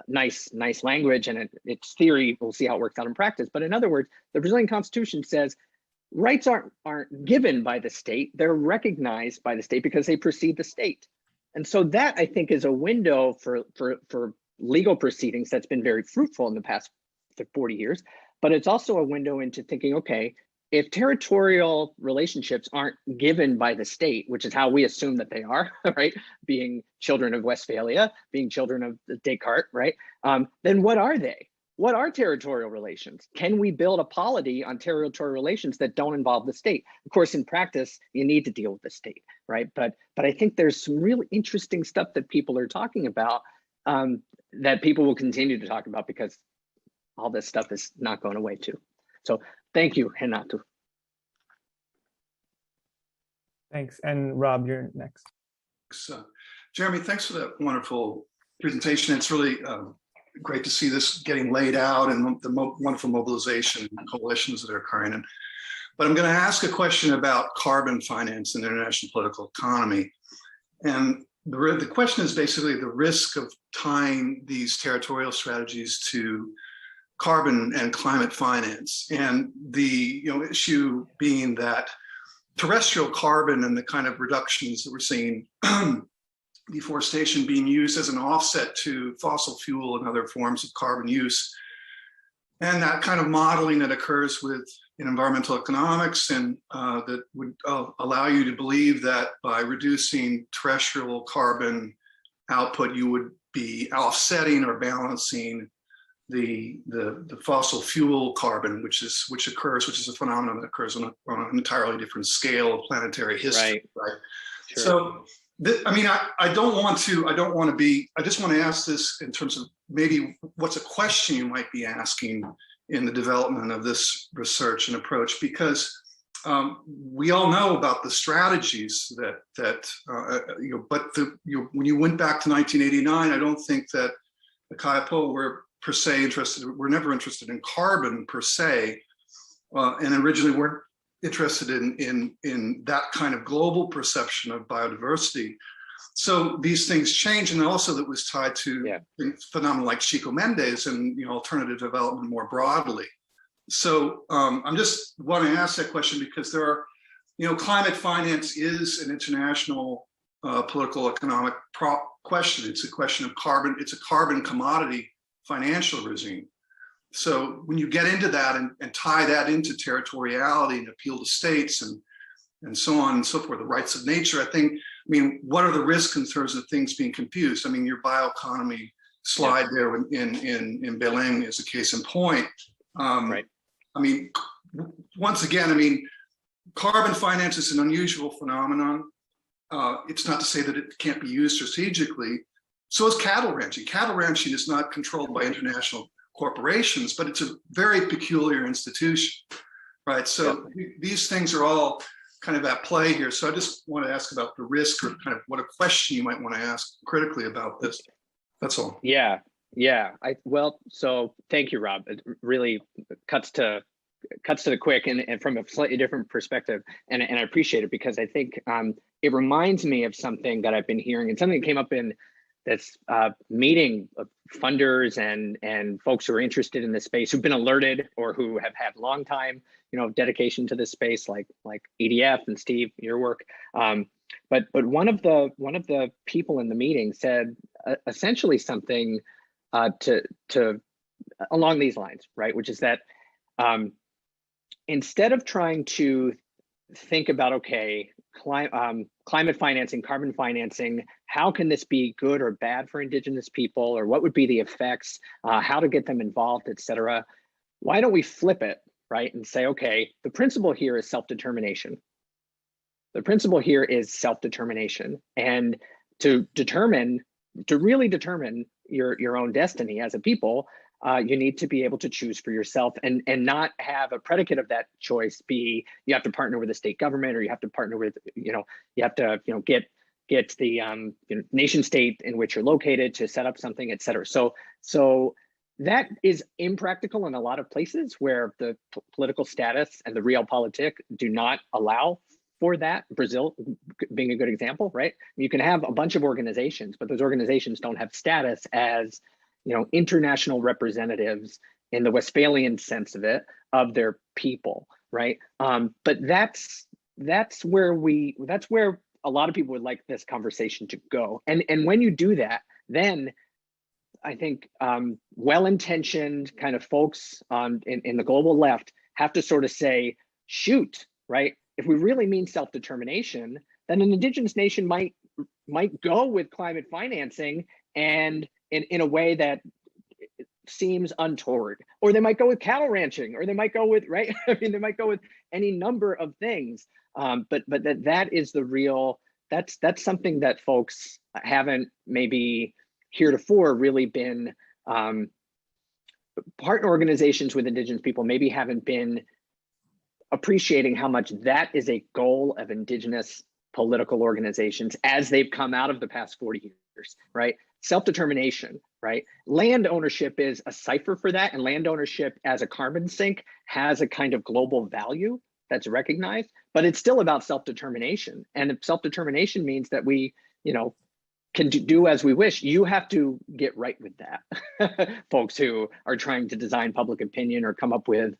nice language and it's theory, we'll see how it works out in practice, but in other words, the Brazilian Constitution says rights aren't given by the state, they're recognized by the state because they precede the state. And so that, I think, is a window for legal proceedings that's been very fruitful in the past 40 years, but it's also a window into thinking, okay, if territorial relationships aren't given by the state, which is how we assume that they are, right? Being children of Westphalia, being children of Descartes, right? Then what are they? What are territorial relations? Can we build a polity on territorial relations that don't involve the state? Of course, in practice, you need to deal with the state, right? But I think there's some really interesting stuff that people are talking about that people will continue to talk about because all this stuff is not going away too. So thank you, Renato. Thanks. And Rob, you're next. Jeremy, thanks for that wonderful presentation. It's really great to see this getting laid out and the wonderful mobilization and coalitions that are occurring. And But I'm going to ask a question about carbon finance and international political economy. And the question is basically the risk of tying these territorial strategies to carbon and climate finance. And the issue being that terrestrial carbon and the kind of reductions that we're seeing, deforestation being used as an offset to fossil fuel and other forms of carbon use. And that kind of modeling that occurs in environmental economics and that would allow you to believe that by reducing terrestrial carbon output, you would be offsetting or balancing the fossil fuel carbon, which is a phenomenon that occurs on an entirely different scale of planetary history. Right. Sure. So, I just want to ask this in terms of maybe what's a question you might be asking in the development of this research and approach, because we all know about the strategies but when you went back to 1989, I don't think that the CAIPO were per se interested. We're never interested in carbon per se, and originally weren't interested in that kind of global perception of biodiversity. So these things change, and also that was tied to phenomena like Chico Mendes and alternative development more broadly. So I'm just want to ask that question because there are, climate finance is an international political economic question. It's a question of carbon. It's a carbon commodity financial regime. So when you get into that and tie that into territoriality and appeal to states and so on and so forth, the rights of nature, what are the risks in terms of things being confused? Your bioeconomy slide there in Belém is a case in point. Right. Once again, carbon finance is an unusual phenomenon. It's not to say that it can't be used strategically. So is cattle ranching. Cattle ranching is not controlled by international corporations, but it's a very peculiar institution, right? So these things are all kind of at play here. So I just want to ask about the risk, or kind of what a question you might want to ask critically about this. That's all. Yeah. So thank you, Rob. It really cuts to the quick and from a slightly different perspective. And I appreciate it, because I think it reminds me of something that I've been hearing, and something that came up in this meeting of funders and folks who are interested in this space, who've been alerted or who have had long time, dedication to this space, like EDF and Steve, your work. But one of the people in the meeting said essentially something to along these lines, right? Which is that instead of trying to think about, okay, climate financing, carbon financing, how can this be good or bad for Indigenous people, or what would be the effects, how to get them involved, et cetera. Why don't we flip it, right? And say, okay, the principle here is self-determination. The principle here is self-determination. And to really determine your own destiny as a people, you need to be able to choose for yourself and not have a predicate of that choice be you have to partner with the state government, or you have to partner with, you have to, get the nation state in which you're located to set up something, et cetera. So that is impractical in a lot of places where the political status and the realpolitik do not allow for that. Brazil being a good example, right? You can have a bunch of organizations, but those organizations don't have status as international representatives in the Westphalian sense of it, of their people, right? But that's where a lot of people would like this conversation to go. And when you do that, then I think well-intentioned kind of folks in the global left have to sort of say, shoot, right? If we really mean self-determination, then an Indigenous nation might go with climate financing and in a way that seems untoward, or they might go with cattle ranching, or they might go with, right? They might go with any number of things. But that is the real, that's something that folks haven't maybe heretofore really been, partner organizations with Indigenous people maybe haven't been appreciating how much that is a goal of Indigenous political organizations as they've come out of the past 40 years, right? Self-determination, right? Land ownership is a cipher for that, and land ownership as a carbon sink has a kind of global value, that's recognized, but it's still about self-determination. And self-determination means that we, can do as we wish. You have to get right with that. Folks who are trying to design public opinion or come up with,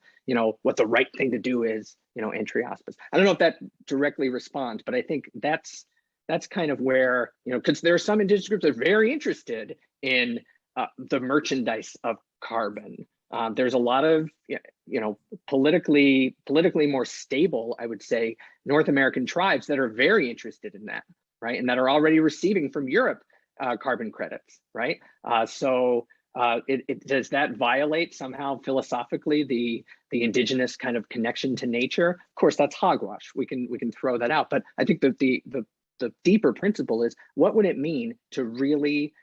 what the right thing to do is, entry hospice. I don't know if that directly responds, but I think that's kind of where, because there are some indigenous groups that are very interested in the merchandise of carbon. There's a lot of, politically more stable, I would say, North American tribes that are very interested in that, right? And that are already receiving from Europe carbon credits, right? So does that violate somehow philosophically the indigenous kind of connection to nature? Of course, that's hogwash. We can throw that out. But I think that the deeper principle is, what would it mean to really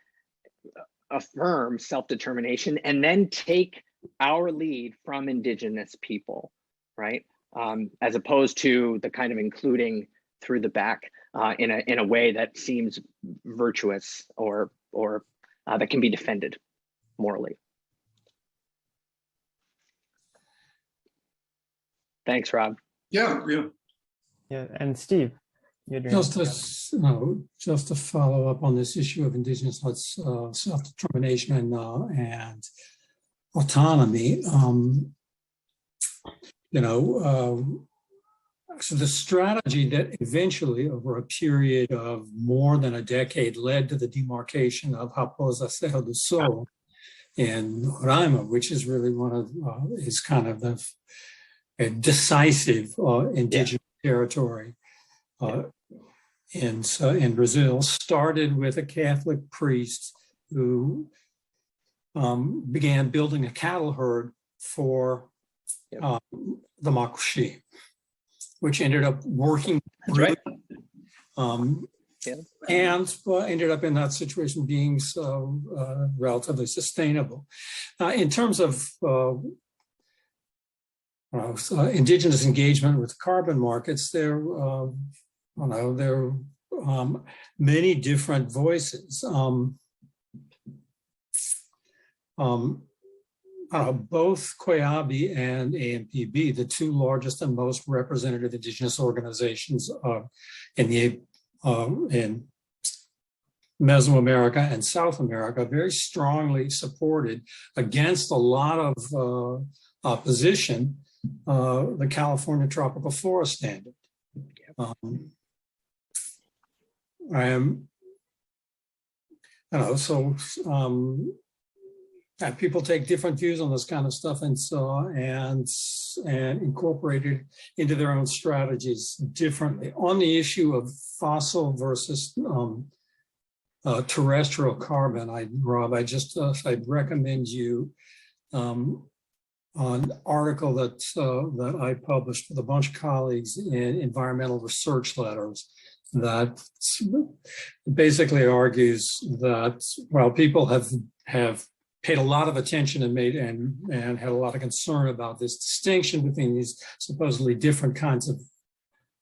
affirm self-determination and then take our lead from indigenous people, right? As opposed to the kind of including through the back in a way that seems virtuous or that can be defended morally. Thanks, Rob. Yeah. Yeah, and Steve. Just to follow up on this issue of indigenous self-determination and autonomy, so the strategy that eventually, over a period of more than a decade, led to the demarcation of Raposa Serra do Sol in Roraima, which is really one of is kind of a decisive indigenous territory. In Brazil, started with a Catholic priest who began building a cattle herd for the Makushi, which ended up working That's right. And ended up in that situation being so relatively sustainable. In terms of indigenous engagement with carbon markets, there are many different voices. Both COIABI and AMPB, the two largest and most representative indigenous organizations in Mesoamerica and South America, very strongly supported, against a lot of opposition, the California Tropical Forest Standard. People take different views on this kind of stuff and incorporate it into their own strategies differently. On the issue of fossil versus terrestrial carbon, Rob, I'd recommend you an article that I published with a bunch of colleagues in Environmental Research Letters that basically argues that while people have paid a lot of attention and had a lot of concern about this distinction between these supposedly different kinds of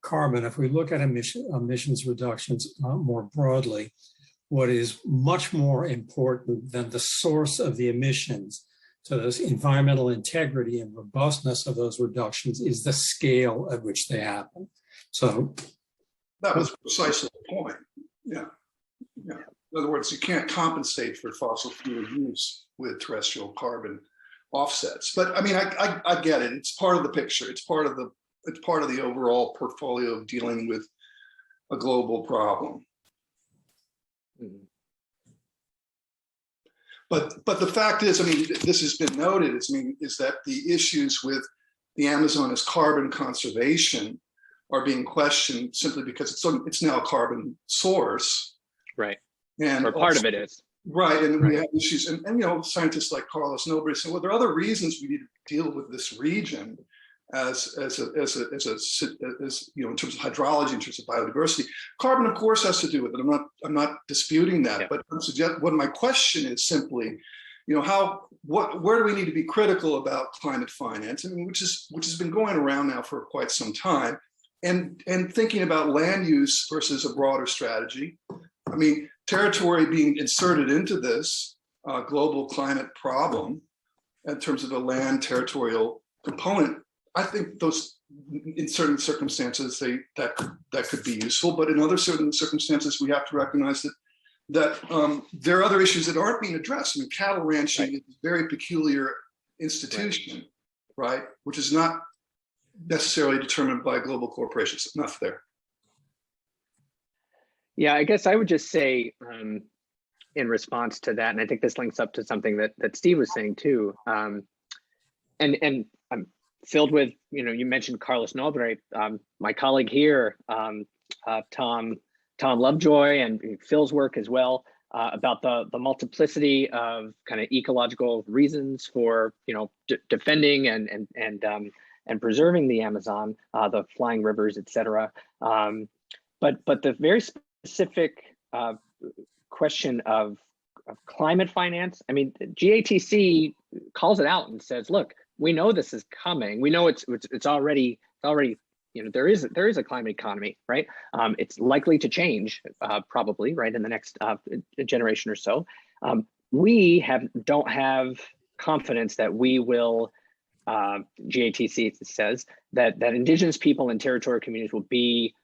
carbon, if we look at emissions reductions more broadly, what is much more important than the source of the emissions to this environmental integrity and robustness of those reductions is the scale at which they happen. So that was precisely the point. Yeah. In other words, you can't compensate for fossil fuel use with terrestrial carbon offsets. But I mean, I get it. It's part of the picture. It's part of the overall portfolio of dealing with a global problem. But the fact is, I mean, this has been noted, is that the issues with the Amazonas carbon conservation are being questioned simply because it's now a carbon source. Right. And or part of it is. Right. And we have issues, and scientists like Carlos Nobre say, well, there are other reasons we need to deal with this region as in terms of hydrology, in terms of biodiversity. Carbon, of course, has to do with it. I'm not disputing that, yeah. But what my question is simply, where do we need to be critical about climate finance? I mean, which has been going around now for quite some time, and thinking about land use versus a broader strategy. I mean, territory being inserted into this global climate problem in terms of a land territorial component I think those, in certain circumstances, that could be useful, but in other certain circumstances, we have to recognize that there are other issues that aren't being addressed. I mean, cattle ranching is a very peculiar institution, right? Which is not necessarily determined by global corporations. Enough there. Yeah, I guess I would just say in response to that, and I think this links up to something that Steve was saying too, and I'm filled with, you mentioned Carlos Nobre, my colleague here, Tom Lovejoy, and Phil's work as well, about the multiplicity of kind of ecological reasons for defending and preserving the Amazon, the flying rivers, etc. But the very specific question of climate finance, I mean, GATC calls it out and says, look, we know this is coming. We know it's already there is a climate economy, right? It's likely to change probably, right, in the next generation or so. We don't have confidence that we will. GATC says that Indigenous people and territorial communities will be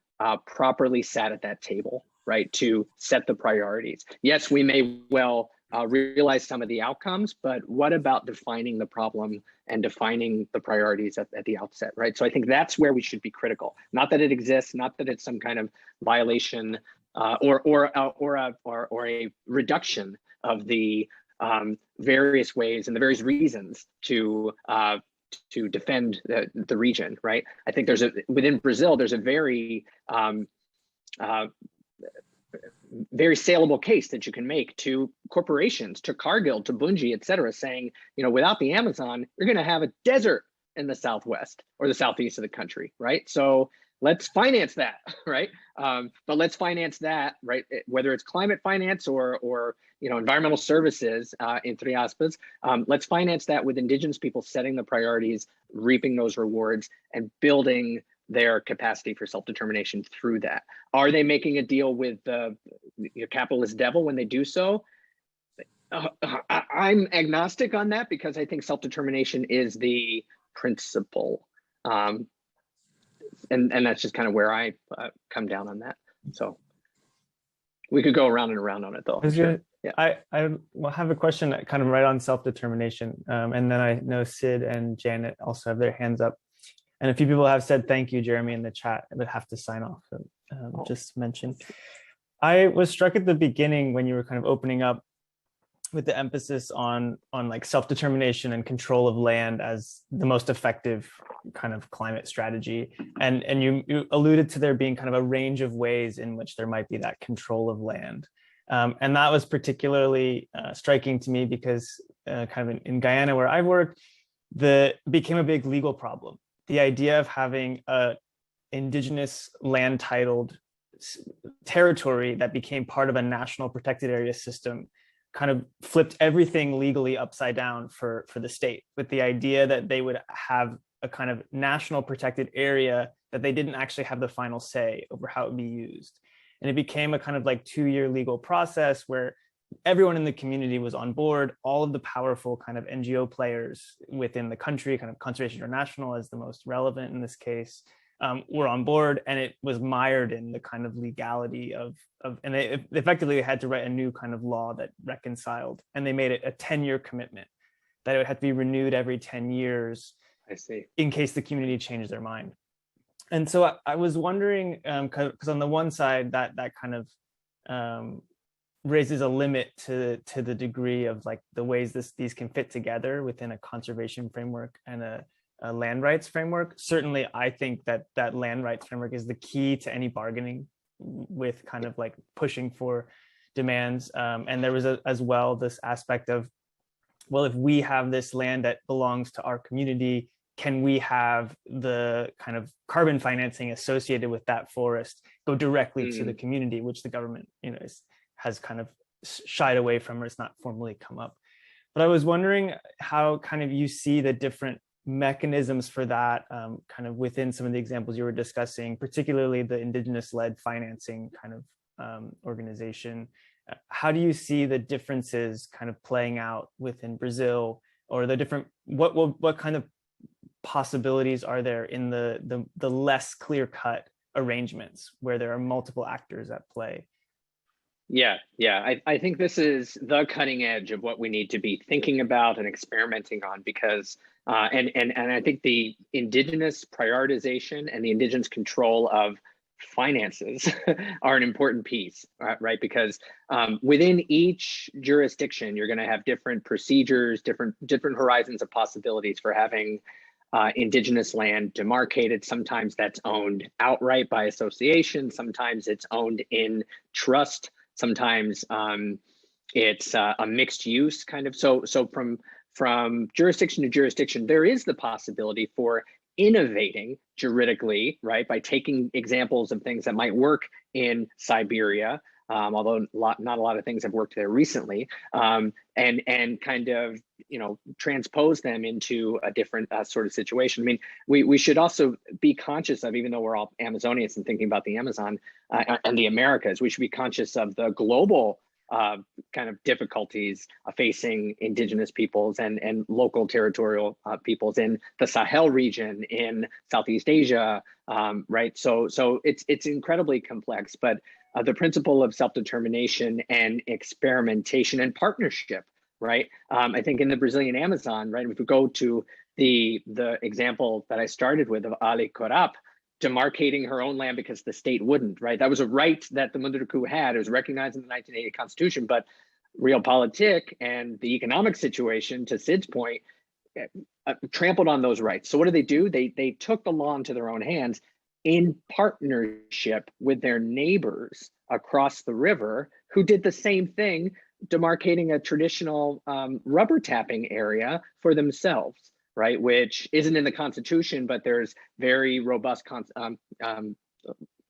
properly sat at that table, right, to set the priorities. Yes, we may well realize some of the outcomes, but what about defining the problem and defining the priorities at the outset, right? So I think that's where we should be critical. Not that it exists, not that it's some kind of violation or a reduction of the various ways and the various reasons to defend the region, right? I think within Brazil, there's a very very saleable case that you can make to corporations, to Cargill, to Bunge, et cetera, saying, without the Amazon, you're going to have a desert in the Southwest or the Southeast of the country, right? So let's finance that, right? But let's finance that, right? Whether it's climate finance or environmental services in Three Aspas, let's finance that with Indigenous people setting the priorities, reaping those rewards, and building their capacity for self-determination through that. Are they making a deal with the capitalist devil when they do so? I'm agnostic on that because I think self-determination is the principle. And that's just kind of where I come down on that. So we could go around and around on it though. Sure. Yeah. I will have a question kind of right on self-determination. And then I know Sid and Janet also have their hands up. And a few people have said thank you, Jeremy, in the chat, but have to sign off. Just mention. I was struck at the beginning when you were kind of opening up with the emphasis on like self-determination and control of land as the most effective kind of climate strategy. And you alluded to there being kind of a range of ways in which there might be that control of land. And that was particularly striking to me because kind of in Guyana where I've worked, became a big legal problem. The idea of having a Indigenous land titled territory that became part of a national protected area system kind of flipped everything legally upside down for the state, with the idea that they would have a kind of national protected area that they didn't actually have the final say over how it would be used. And it became a kind of like 2-year legal process where everyone in the community was on board. All of the powerful kind of NGO players within the country, kind of Conservation International as the most relevant in this case, were on board, and it was mired in the kind of legality of and they effectively had to write a new kind of law that reconciled, and they made it a 10-year commitment that it would have to be renewed every 10 years. I see. In case the community changed their mind. And so I was wondering, because on the one side that kind of raises a limit to the degree of like the ways these can fit together within a conservation framework and a land rights framework. Certainly, I think that land rights framework is the key to any bargaining with kind of like pushing for demands. And there was as well this aspect of, well, if we have this land that belongs to our community, can we have the kind of carbon financing associated with that forest go directly to the community, which the government, has kind of shied away from, or it's not formally come up. But I was wondering how kind of you see the different mechanisms for that kind of within some of the examples you were discussing, particularly the Indigenous-led financing kind of organization. How do you see the differences kind of playing out within Brazil, or the different, what kind of possibilities are there in the less clear-cut arrangements where there are multiple actors at play? Yeah, I think this is the cutting edge of what we need to be thinking about and experimenting on, because and I think the indigenous prioritization and the indigenous control of finances are an important piece, right? Because within each jurisdiction, you're going to have different procedures, different horizons of possibilities for having indigenous land demarcated. Sometimes that's owned outright by association. Sometimes it's owned in trust. Sometimes it's a mixed use kind of. So from jurisdiction to jurisdiction, there is the possibility for innovating juridically, right, by taking examples of things that might work in Siberia, although not a lot of things have worked there recently, and kind of, you know, transpose them into a different sort of situation. I mean, we should also be conscious of, even though we're all Amazonians and thinking about the Amazon and the Americas, we should be conscious of the global kind of difficulties facing indigenous peoples and local territorial peoples in the Sahel region, in Southeast Asia, right? So it's incredibly complex, but the principle of self-determination and experimentation and partnership, right? I think in the Brazilian Amazon, right, if we go to the example that I started with of Ali Corap, demarcating her own land because the state wouldn't, right? That was a right that the Munduruku had. It was recognized in the 1980 Constitution, but realpolitik and the economic situation, to Sid's point, trampled on those rights. So what do? They took the law into their own hands in partnership with their neighbors across the river, who did the same thing, demarcating a traditional rubber tapping area for themselves, right? Which isn't in the Constitution, but there's very robust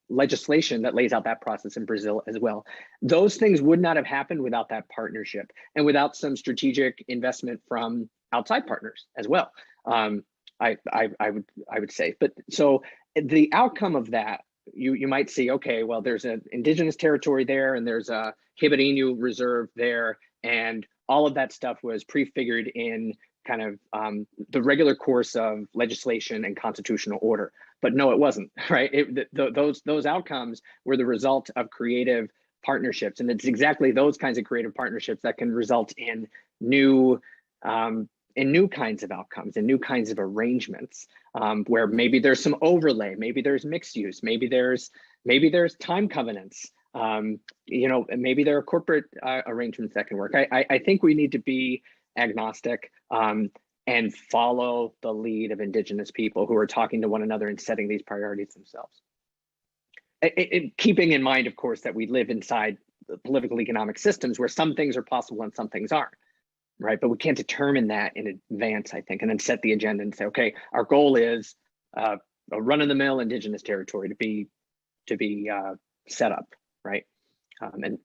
legislation that lays out that process in Brazil as well. Those things would not have happened without that partnership and without some strategic investment from outside partners as well. I would say, but so the outcome of that, you might see, okay, well, there's an indigenous territory there, and there's a Ribeirinho reserve there, and all of that stuff was prefigured in kind of the regular course of legislation and constitutional order. But no, it wasn't, right? Those outcomes were the result of creative partnerships, and it's exactly those kinds of creative partnerships that can result in new kinds of outcomes and new kinds of arrangements, where maybe there's some overlay, maybe there's mixed use, maybe there's time covenants, you know, maybe there are corporate arrangements that can work. I think we need to be agnostic and follow the lead of indigenous people who are talking to one another and setting these priorities themselves. Keeping in mind, of course, that we live inside political economic systems where some things are possible and some things aren't, right? But we can't determine that in advance, I think, and then set the agenda and say, okay, our goal is a run-of-the-mill indigenous territory to be set up, right? And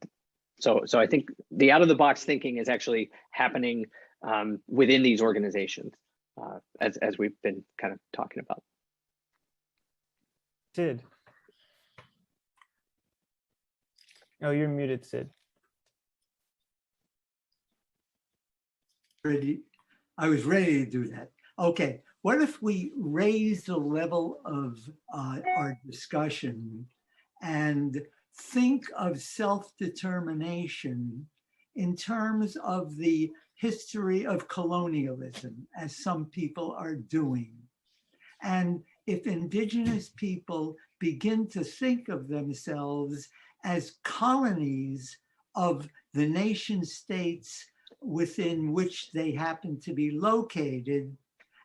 so I think the out-of-the-box thinking is actually happening within these organizations, as we've been kind of talking about. Sid. Oh, you're muted, Sid. I was ready to do that. Okay, what if we raise the level of our discussion and think of self-determination in terms of the history of colonialism, as some people are doing? And if indigenous people begin to think of themselves as colonies of the nation states within which they happen to be located,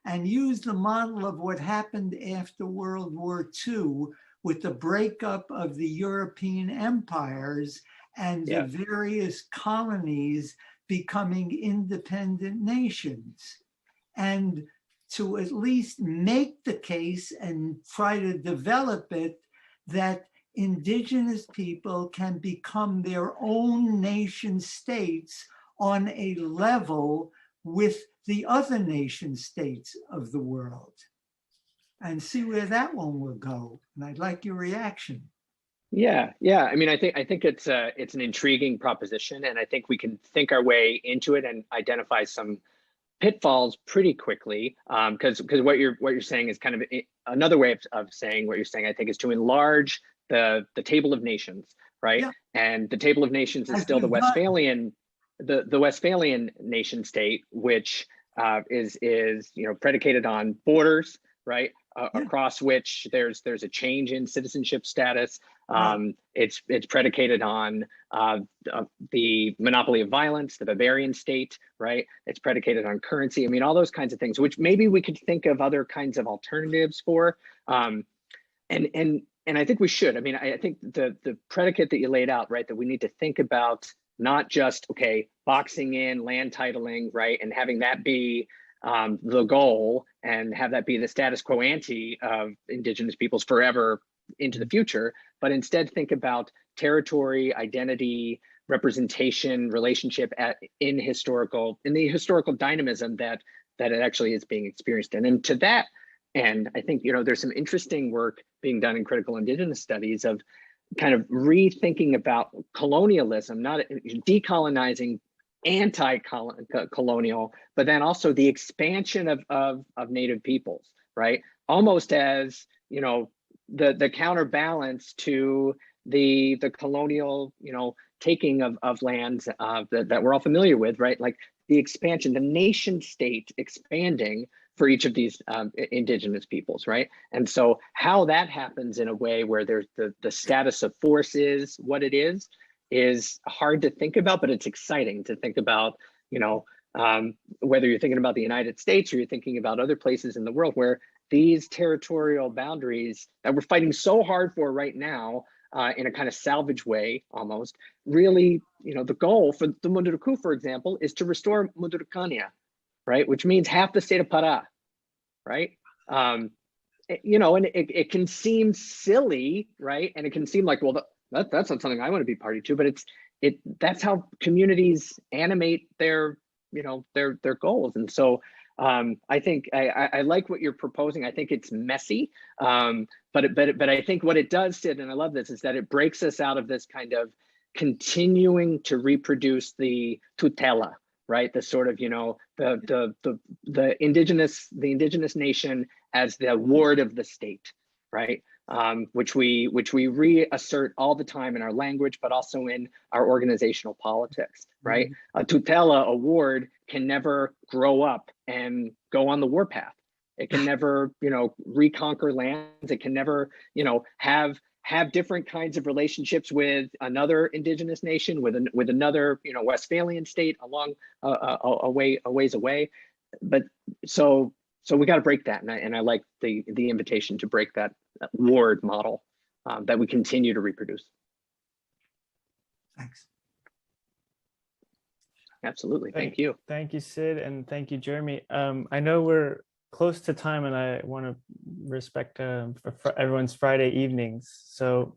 and use the model of what happened after World War II with the breakup of the European empires and the various colonies becoming independent nations, and to at least make the case and try to develop it that indigenous people can become their own nation states on a level with the other nation states of the world, and see where that one will go. And I'd like your reaction. Yeah. I mean, I think it's an intriguing proposition, and I think we can think our way into it and identify some pitfalls pretty quickly, because what you're saying is kind of another way of saying what you're saying, I think, is to enlarge the table of nations, right? Yeah. And the table of nations is As still the we've done. Westphalian, the Westphalian nation state, which is predicated on borders, right? Yeah. Across which there's a change in citizenship status. Right. It's predicated on the monopoly of violence, the Bavarian state, right? It's predicated on currency. I mean, all those kinds of things, which maybe we could think of other kinds of alternatives for. And I think we should. I mean, I think the predicate that you laid out, right, that we need to think about not just, okay, boxing in, land titling, right, and having that be the goal and have that be the status quo ante of Indigenous peoples forever into the future, but instead think about territory, identity, representation, relationship in the historical dynamism that it actually is being experienced in. And to that end, I think, there's some interesting work being done in critical Indigenous studies of kind of rethinking about colonialism, not decolonizing, anti-colonial, but then also the expansion of Native peoples, right? Almost as, the counterbalance to the colonial, taking of lands that we're all familiar with, right? Like the expansion, the nation state expanding for each of these Indigenous peoples, right? And so how that happens in a way where there's the status of force is what it is hard to think about, but it's exciting to think about, whether you're thinking about the United States or you're thinking about other places in the world where these territorial boundaries that we're fighting so hard for right now, in a kind of salvage way almost, really, the goal for the Munduruku, for example, is to restore Mundurukania, right? Which means half the state of Para, right? And it can seem silly, right? And it can seem like, well, that's not something I want to be party to, but that's how communities animate their goals. And so I think I like what you're proposing. I think it's messy, but I think what it does, Sid, and I love this, is that it breaks us out of this kind of continuing to reproduce the tutela, right? The sort of the indigenous nation as the ward of the state, right? Which we reassert all the time in our language, but also in our organizational politics, right? Mm-hmm. A tutela, a ward, can never grow up and go on the warpath. It can never, reconquer lands. It can never, have different kinds of relationships with another indigenous nation, with another, Westphalian state along a ways away. But so we got to break that, and I like the invitation to break that ward model that we continue to reproduce. Thanks. Absolutely, thank you. Thank you, Sid, and thank you, Jeremy. I know we're close to time, and I want to respect everyone's Friday evenings. So,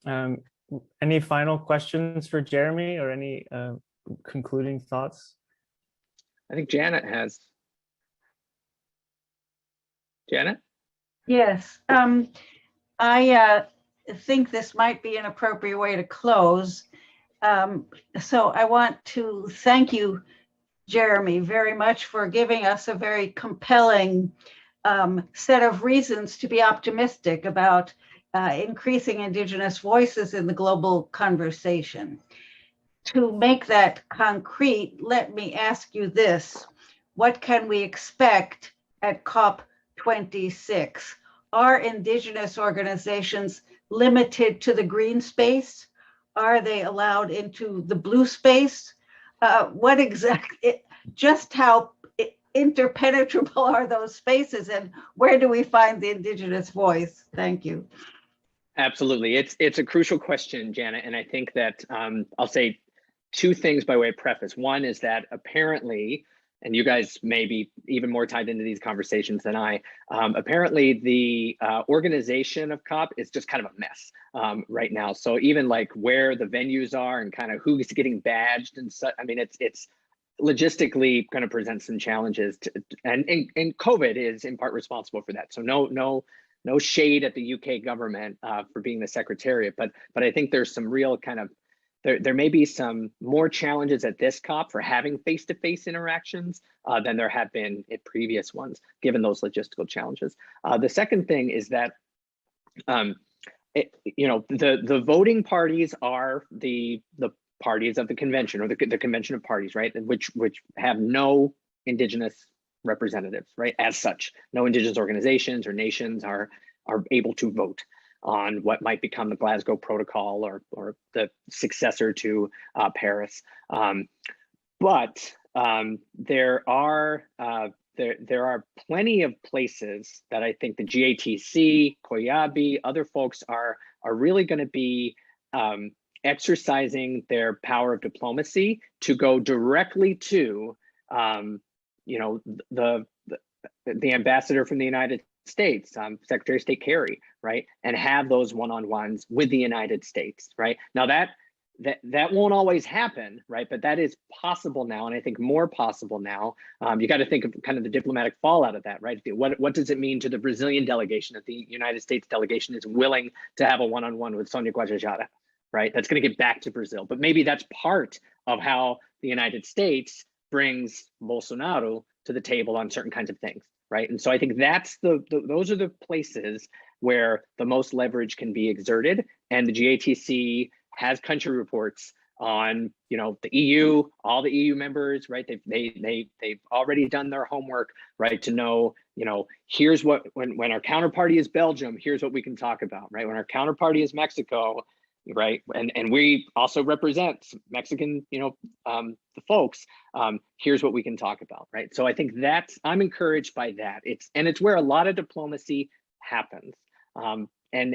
any final questions for Jeremy, or any concluding thoughts? I think Janet has. Janet? Yes, I think this might be an appropriate way to close. So I want to thank you, Jeremy, very much for giving us a very compelling set of reasons to be optimistic about increasing Indigenous voices in the global conversation. To make that concrete, let me ask you this. What can we expect at COP26? Are Indigenous organizations limited to the green space? Are they allowed into the blue space? What exactly, just how interpenetrable are those spaces, and where do we find the Indigenous voice? Thank you. Absolutely, it's a crucial question, Janet, and I think that I'll say two things by way of preface. One is that apparently, and you guys may be even more tied into these conversations than I, apparently the organization of COP is just kind of a mess right now. So even like where the venues are and kind of who's getting badged and such, I mean, it's logistically going to present some challenges and COVID is in part responsible for that. So no shade at the UK government for being the secretariat, but I think there's some real kind of there may be some more challenges at this COP for having face-to-face interactions than there have been at previous ones, given those logistical challenges. The second thing is that the voting parties are the parties of the convention, or the convention of parties, right? Which have no Indigenous representatives, right? As such, no Indigenous organizations or nations are able to vote on what might become the Glasgow Protocol or the successor to Paris. But there are plenty of places that I think the GATC, COIABI, other folks are really going to be exercising their power of diplomacy to go directly to the ambassador from the United States, Secretary of State Kerry, right, and have those one-on-ones with the United States, right? Now that won't always happen, right? But that is possible now, and I think more possible now. You got to think of kind of the diplomatic fallout of that, right? What does it mean to the Brazilian delegation that the United States delegation is willing to have a one-on-one with Sonia Guajajara, right? That's going to get back to Brazil, but maybe that's part of how the United States brings Bolsonaro to the table on certain kinds of things, right? And so I think that's those are the places where the most leverage can be exerted, and the GATC has country reports on the EU, all the EU members, right? They've already done their homework, right? To know, here's what when our counterparty is Belgium, here's what we can talk about, right? When our counterparty is Mexico, right? And we also represent Mexican, the folks. Here's what we can talk about, right? So I think I'm encouraged by that. It's where a lot of diplomacy happens. And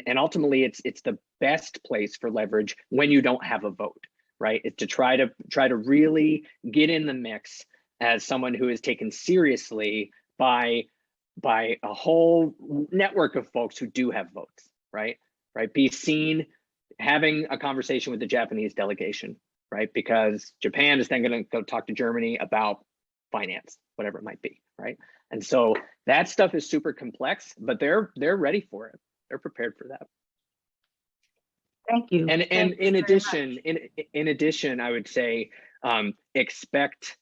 ultimately it's the best place for leverage when you don't have a vote, right? It's to try to really get in the mix as someone who is taken seriously by a whole network of folks who do have votes, right? Be seen having a conversation with the Japanese delegation, right? Because Japan is then going to go talk to Germany about finance, whatever it might be, right? And so that stuff is super complex, but they're ready for it. They're prepared for that. Thank you. And in addition, I would say expect,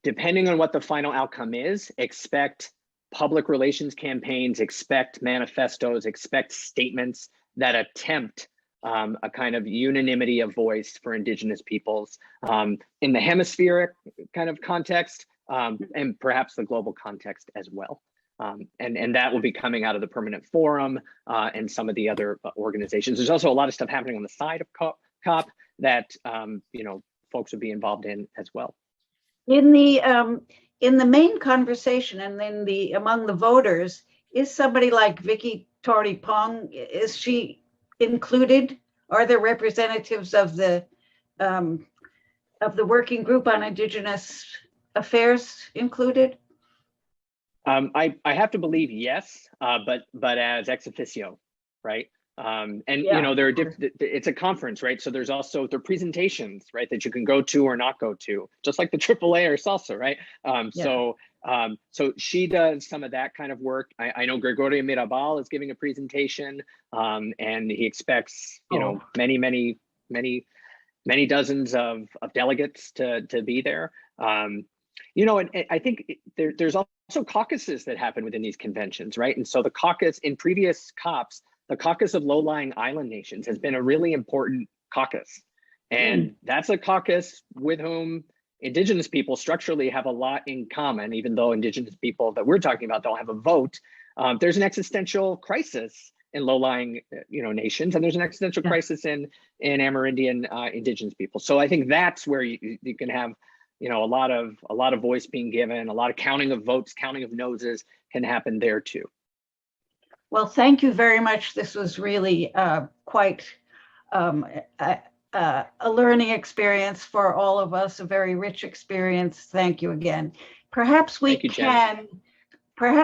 depending on what the final outcome is, expect public relations campaigns, expect manifestos, expect statements that attempt a kind of unanimity of voice for Indigenous peoples in the hemispheric kind of context, and perhaps the global context as well. And that will be coming out of the Permanent Forum and some of the other organizations. There's also a lot of stuff happening on the side of COP that folks would be involved in as well. In the main conversation and then among the voters, is somebody like Vicky Toripong, is she included? Are there representatives of the Working Group on Indigenous Affairs included? I have to believe yes, but as ex officio, right? There are it's a conference, right? So there's also the presentations, right, that you can go to or not go to, just like the AAA or SALSA, right? So she does some of that kind of work. I know Gregorio Mirabal is giving a presentation, and he expects many dozens of delegates to be there. And I think there's also caucuses that happen within these conventions, right? And so the caucus in previous COPs, the caucus of low-lying island nations has been a really important caucus. And that's a caucus with whom Indigenous people structurally have a lot in common, even though Indigenous people that we're talking about don't have a vote. There's an existential crisis in low-lying nations, and there's an existential crisis in Amerindian Indigenous people. So I think that's where you can have a lot of voice being given, a lot of counting of votes, counting of noses can happen there too. Well, thank you very much. This was really quite a learning experience for all of us, a very rich experience. Thank you again. Perhaps we can, perhaps